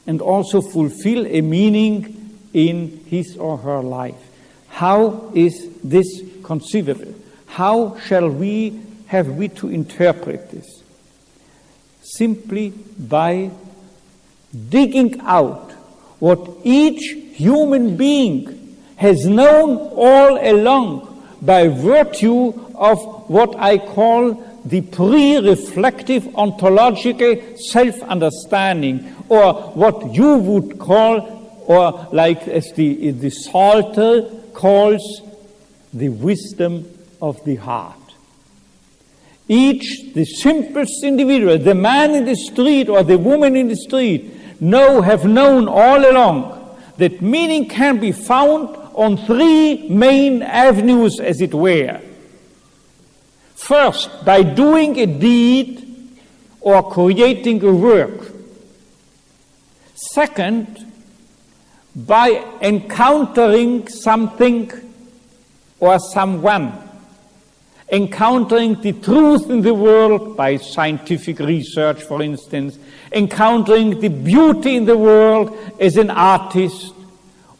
and also fulfill a meaning in his or her life. How is this conceivable? How have we to interpret this? Simply by digging out what each human being has known all along by virtue of what I call the pre-reflective ontological self-understanding, or what you would call, or like as the Psalter calls, the wisdom of the heart. Each, the simplest individual, the man in the street or the woman in the street, have known all along that meaning can be found on three main avenues, as it were. First, by doing a deed or creating a work. Second, by encountering something or someone. Encountering the truth in the world by scientific research, for instance, encountering the beauty in the world as an artist,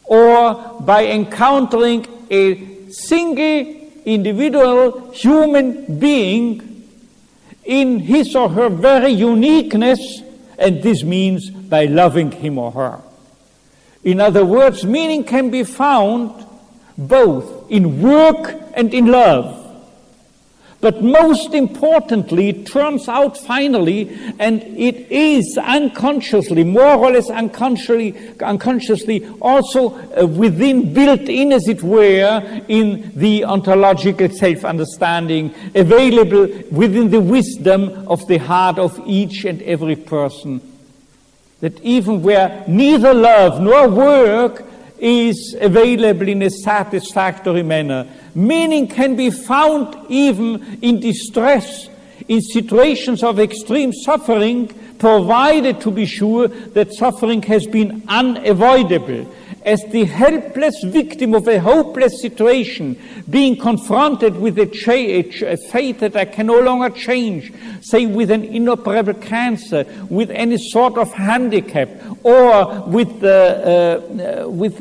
or by encountering a single individual human being in his or her very uniqueness, and this means by loving him or her. In other words, meaning can be found both in work and in love. But most importantly, it turns out finally, and it is unconsciously, more or less unconsciously also built in, as it were, in the ontological self-understanding, available within the wisdom of the heart of each and every person. That even where neither love nor work is available in a satisfactory manner, meaning can be found even in distress, in situations of extreme suffering, provided, to be sure, that suffering has been unavoidable. As the helpless victim of a hopeless situation, being confronted with a fate that I can no longer change, say with an inoperable cancer, with any sort of handicap, or with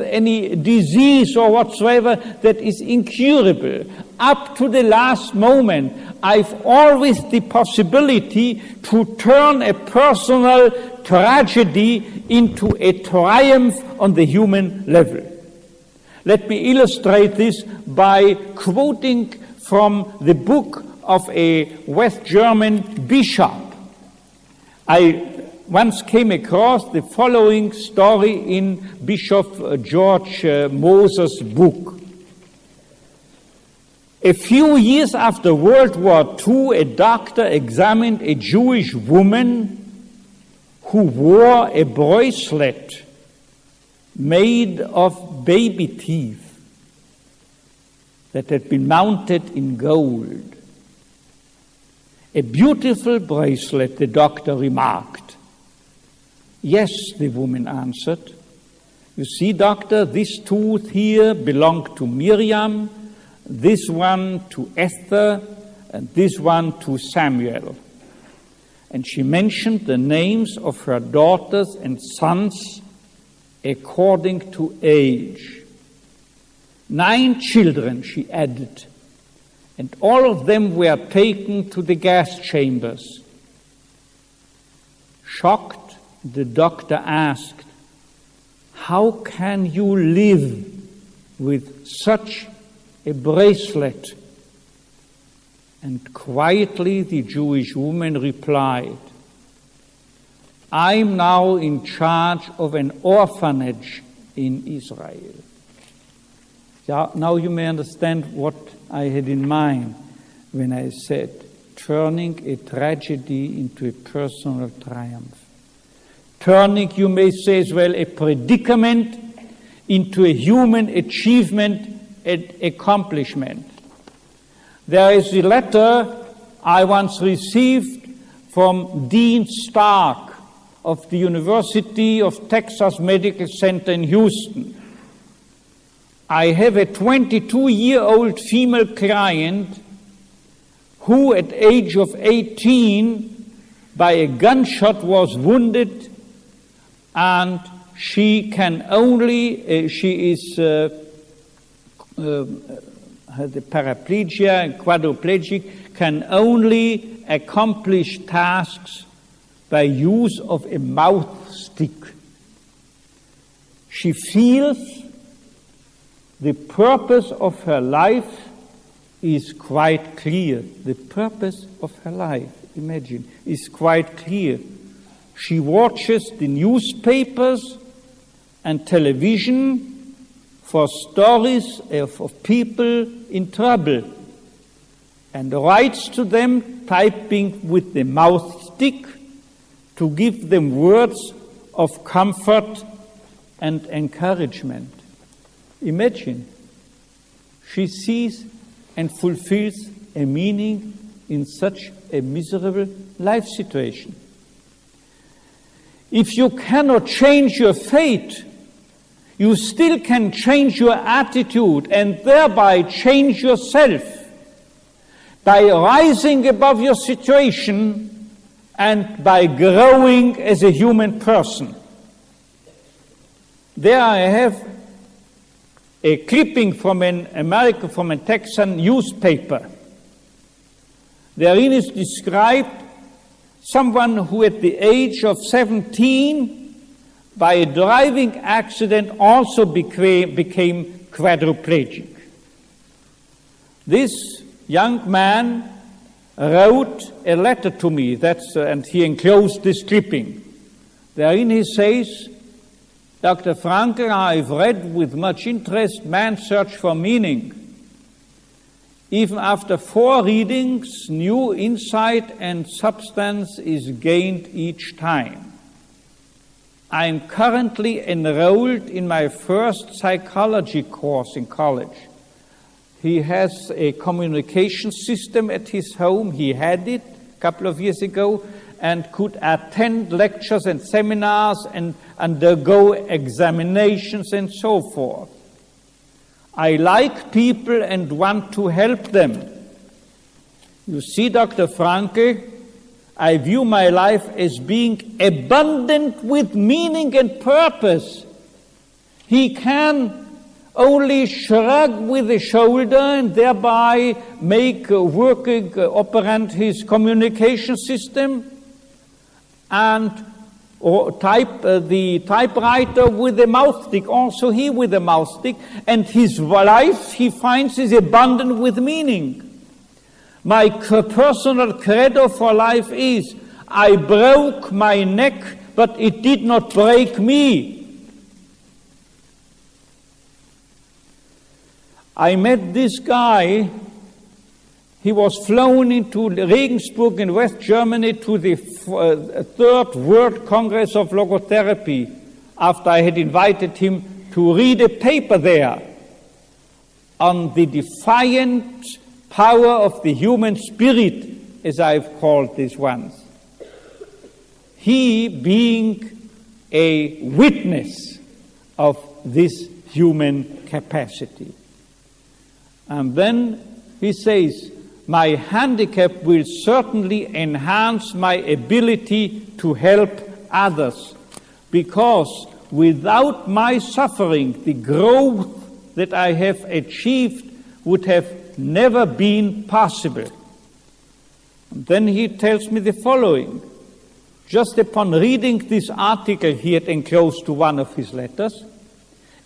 any disease or whatsoever that is incurable, up to the last moment, I've always the possibility to turn a personal tragedy into a triumph on the human level. Let me illustrate this by quoting from the book of a West German bishop. I once came across the following story in Bishop George Moser's book. A few years after World War II, a doctor examined a Jewish woman who wore a bracelet made of baby teeth that had been mounted in gold. A beautiful bracelet, the doctor remarked. Yes, the woman answered. You see, doctor, this tooth here belonged to Miriam, this one to Esther, and this one to Samuel. And she mentioned the names of her daughters and sons according to age. 9 children, she added, and all of them were taken to the gas chambers. Shocked, the doctor asked, "How can you live with such a bracelet?" And quietly the Jewish woman replied, "I'm now in charge of an orphanage in Israel." Now you may understand what I had in mind when I said turning a tragedy into a personal triumph. Turning, you may say as well, a predicament into a human achievement and accomplishment. There is a letter I once received from Dean Stark of the University of Texas Medical Center in Houston. I have a 22-year-old female client who at age of 18 by a gunshot was wounded, and she can only, she is the paraplegia and quadriplegic, can only accomplish tasks by use of a mouth stick. She feels the purpose of her life is quite clear. The purpose of her life, imagine, is quite clear. She watches the newspapers and television for stories of people in trouble and writes to them, typing with the mouth stick, to give them words of comfort and encouragement. Imagine, she sees and fulfills a meaning in such a miserable life situation. If you cannot change your fate, you still can change your attitude and thereby change yourself by rising above your situation and by growing as a human person. There I have a clipping from a Texan newspaper. Therein is described someone who at the age of 17, by a driving accident, also became quadriplegic. This young man wrote a letter to me, and he enclosed this clipping. Therein he says, Dr. Frankl, I've read with much interest Man's Search for Meaning. Even after 4 readings, new insight and substance is gained each time. I am currently enrolled in my first psychology course in college. He has a communication system at his home. He had it a couple of years ago and could attend lectures and seminars and undergo examinations and so forth. I like people and want to help them. You see, Dr. Frankl, I view my life as being abundant with meaning and purpose. He can only shrug with the shoulder and thereby make working operant his communication system or type the typewriter with a mouth stick, also he with a mouth stick, and his life, he finds, is abundant with meaning. My personal credo for life is, I broke my neck, but it did not break me. I met this guy. He was flown into Regensburg in West Germany to the Third World Congress of Logotherapy after I had invited him to read a paper there on the defiant power of the human spirit, as I've called this once. He being a witness of this human capacity. And then he says, my handicap will certainly enhance my ability to help others, because without my suffering, the growth that I have achieved would have never been possible. And then he tells me the following. Just upon reading this article he had enclosed to one of his letters,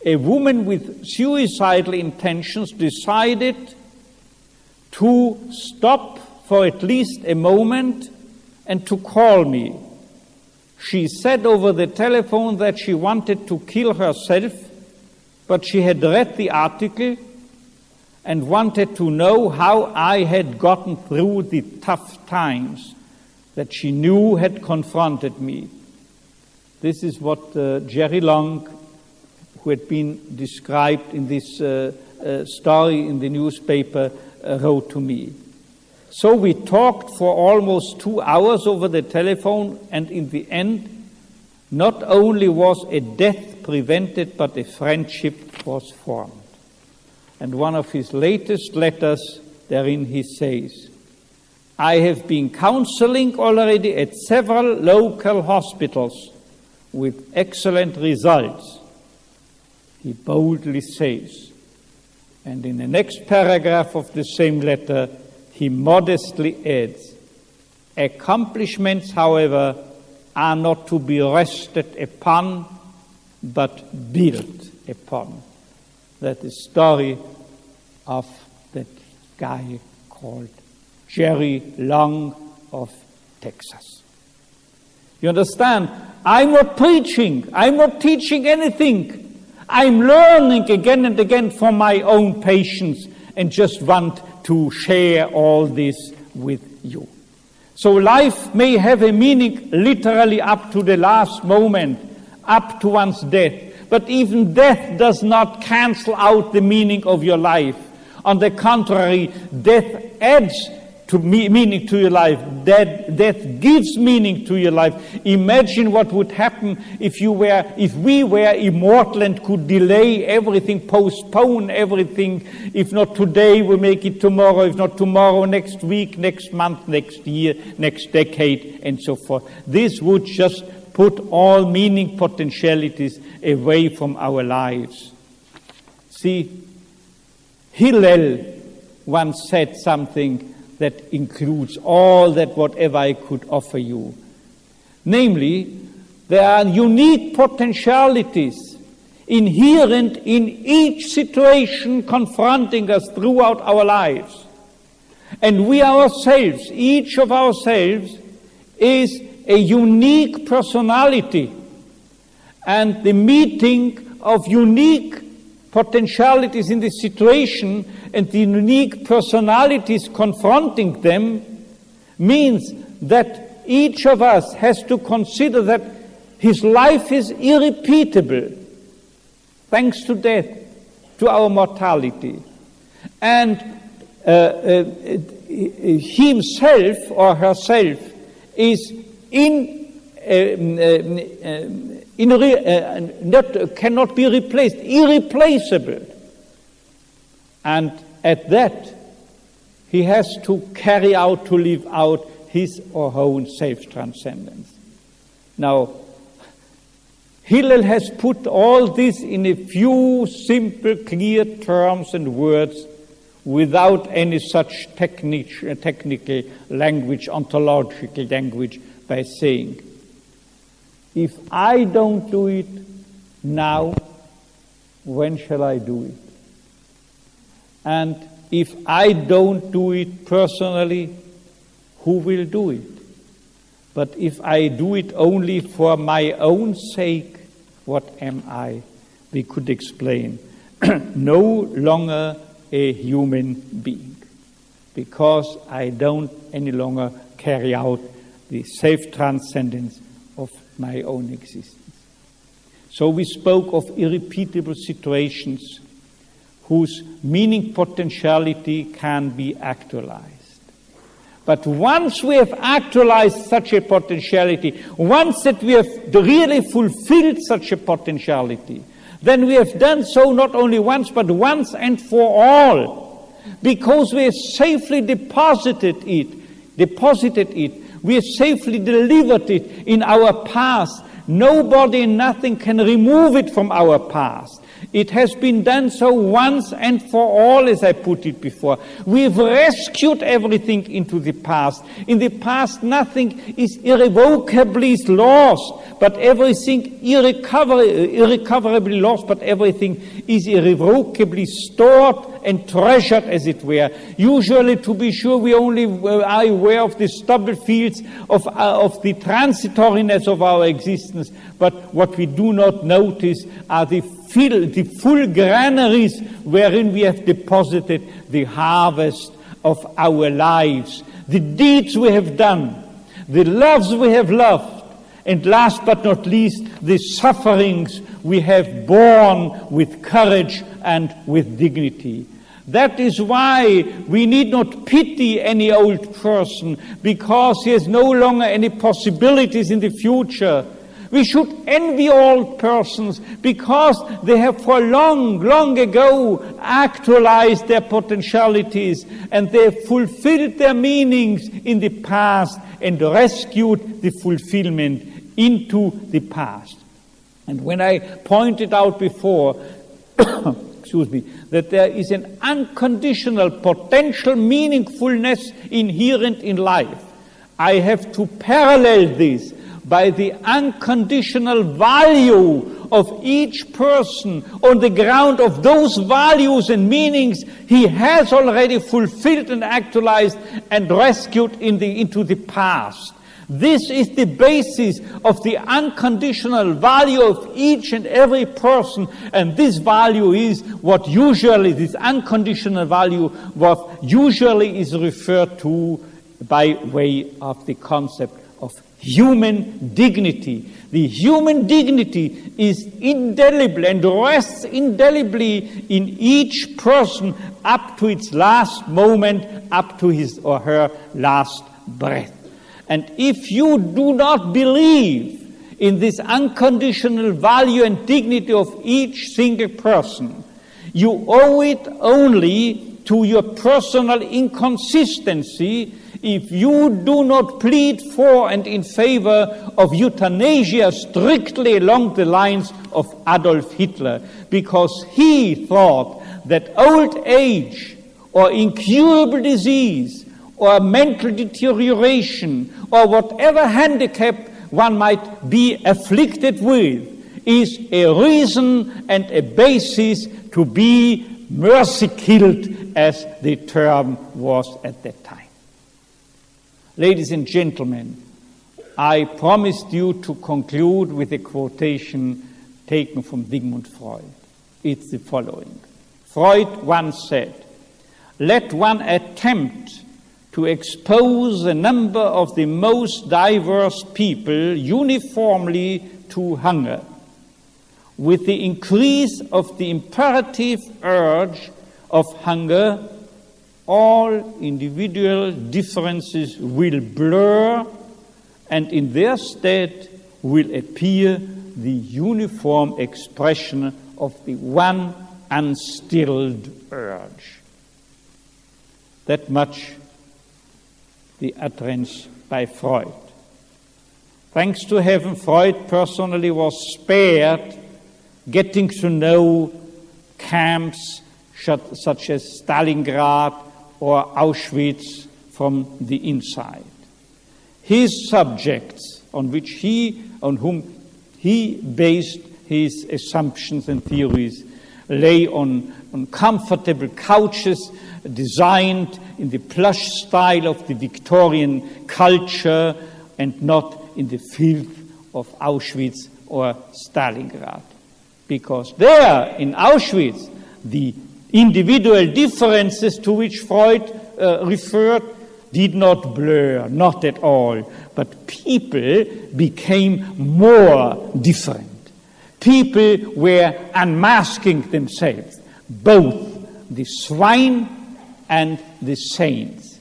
a woman with suicidal intentions decided to stop for at least a moment and to call me. She said over the telephone that she wanted to kill herself, but she had read the article and wanted to know how I had gotten through the tough times that she knew had confronted me. This is what Jerry Long, who had been described in this story in the newspaper, wrote to me. So we talked for almost 2 hours over the telephone, and in the end, not only was a death prevented, but a friendship was formed. And one of his latest letters, therein he says, I have been counseling already at several local hospitals with excellent results. He boldly says, and in the next paragraph of the same letter, he modestly adds, accomplishments, however, are not to be rested upon, but built upon. That is the story of that guy called Jerry Long of Texas. You understand? I'm not preaching. I'm not teaching anything. I'm learning again and again from my own patients and just want to share all this with you. So life may have a meaning literally up to the last moment, up to one's death, But even death does not cancel out the meaning of your life. On the contrary, death adds to meaning to your life. Death gives meaning to your life. Imagine what would happen if we were immortal and could delay everything, postpone everything. If not today, we make it tomorrow. If not tomorrow, next week, next month, next year, next decade, and so forth. This would just put all meaning potentialities away from our lives. See, Hillel once said something that includes all that whatever I could offer you. Namely, there are unique potentialities inherent in each situation confronting us throughout our lives. And we ourselves, each of ourselves, is a unique personality. And the meeting of unique potentialities in the situation and the unique personalities confronting them means that each of us has to consider that his life is irrepeatable, thanks to death, to our mortality. And himself or herself is cannot be replaced, irreplaceable. And at that, he has to live out his or her own self-transcendence. Now, Hillel has put all this in a few simple, clear terms and words without any such technical language, ontological language, by saying, if I don't do it now, when shall I do it? And if I don't do it personally, who will do it? But if I do it only for my own sake, what am I? We could explain. No longer a human being, because I don't any longer carry out the self-transcendence of my own existence. So we spoke of irrepeatable situations whose meaning potentiality can be actualized. But once we have actualized such a potentiality, once that we have really fulfilled such a potentiality, then we have done so not only once, but once and for all, because we have safely deposited it, we have safely delivered it in our past. Nobody and nothing can remove it from our past. It has been done so once and for all, as I put it before. We've rescued everything into the past. In the past, nothing is irrevocably lost, but everything irrecoverably lost, but everything is irrevocably stored and treasured, as it were. Usually, to be sure, we only are aware of the stubble fields of the transitoriness of our existence, but what we do not notice are the full granaries wherein we have deposited the harvest of our lives, the deeds we have done, the loves we have loved, and last but not least, the sufferings we have borne with courage and with dignity. That is why we need not pity any old person, because he has no longer any possibilities in the future. We should envy old persons because they have for long ago actualized their potentialities, and they have fulfilled their meanings in the past and rescued the fulfillment into the past. And when I pointed out before, that there is an unconditional potential meaningfulness inherent in life, I have to parallel this by the unconditional value of each person on the ground of those values and meanings he has already fulfilled and actualized and rescued into the past. This is the basis of the unconditional value of each and every person, and this value is what usually, this unconditional value, what usually is referred to by way of the concept of human dignity. The human dignity is indelible and rests indelibly in each person up to its last moment, up to his or her last breath. And if you do not believe in this unconditional value and dignity of each single person, you owe it only to your personal inconsistency if you do not plead for and in favor of euthanasia strictly along the lines of Adolf Hitler, because he thought that old age or incurable disease or mental deterioration or whatever handicap one might be afflicted with is a reason and a basis to be mercy killed, as the term was at that time. Ladies and gentlemen, I promised you to conclude with a quotation taken from Sigmund Freud. It's the following. Freud once said, "Let one attempt to expose a number of the most diverse people uniformly to hunger. With the increase of the imperative urge of hunger, all individual differences will blur, and in their stead will appear the uniform expression of the one unstilled urge." That much the utterance by Freud. Thanks to heaven, Freud personally was spared getting to know camps such as Stalingrad or Auschwitz from the inside. His subjects on whom he based his assumptions and theories lay on comfortable couches designed in the plush style of the Victorian culture and not in the filth of Auschwitz or Stalingrad. Because there, in Auschwitz, the individual differences to which Freud referred did not blur, not at all, but people became more different. People were unmasking themselves, both the swine and the saints.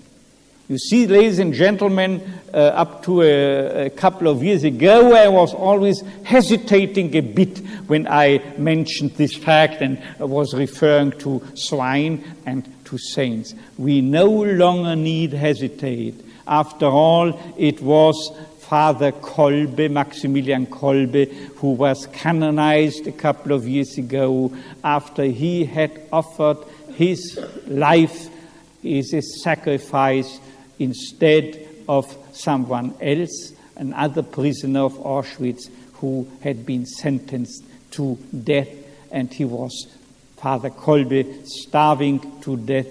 You see, ladies and gentlemen, up to a couple of years ago, I was always hesitating a bit when I mentioned this fact and was referring to swine and to saints. We no longer need hesitate. After all, it was Father Kolbe, Maximilian Kolbe, who was canonized a couple of years ago after he had offered his life as a sacrifice instead of someone else, another prisoner of Auschwitz who had been sentenced to death, and he was, Father Kolbe, starving to death,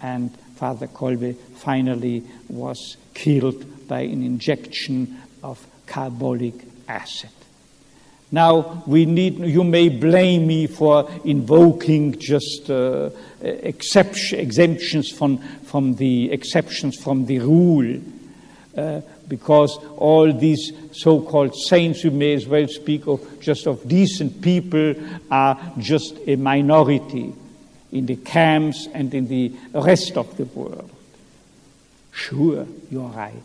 and Father Kolbe finally was killed by an injection of carbolic acid. Now, you may blame me for invoking just exemptions from the exceptions from the rule, because all these so-called saints, you may as well speak of just of decent people, are just a minority in the camps and in the rest of the world. Sure, you're right.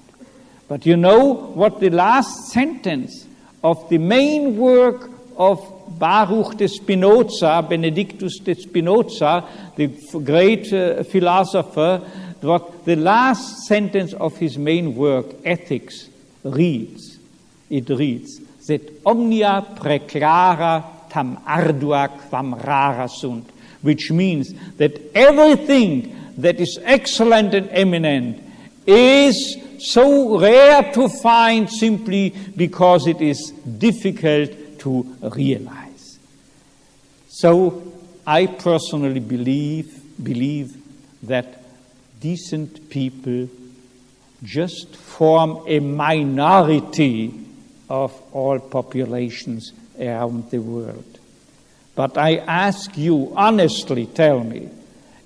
But you know what the last sentence of the main work of Baruch de Spinoza, Benedictus de Spinoza, the great philosopher, what the last sentence of his main work, Ethics, reads, that omnia praeclara tam ardua quam rara sunt, which means that everything that is excellent and eminent is so rare to find simply because it is difficult to realize. So I personally believe that decent people just form a minority of all populations around the world. But I ask you, honestly, tell me,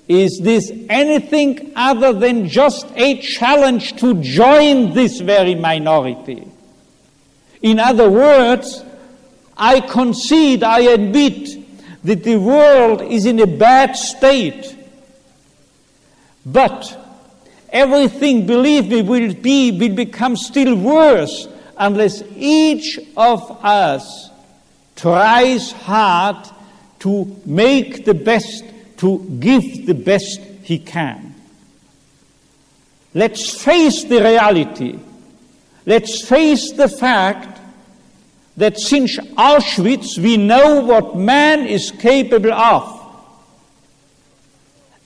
is this anything other than just a challenge to join this very minority? In other words, I concede, I admit that the world is in a bad state. But everything, believe me, will become still worse unless each of us tries hard to make the best, to give the best he can. Let's face the reality. Let's face the fact that since Auschwitz we know what man is capable of.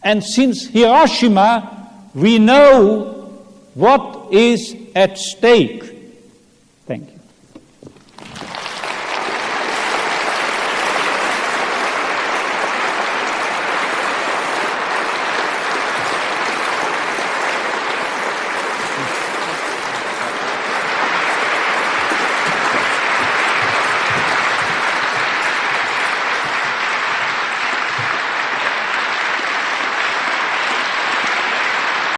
And since Hiroshima we know what is at stake.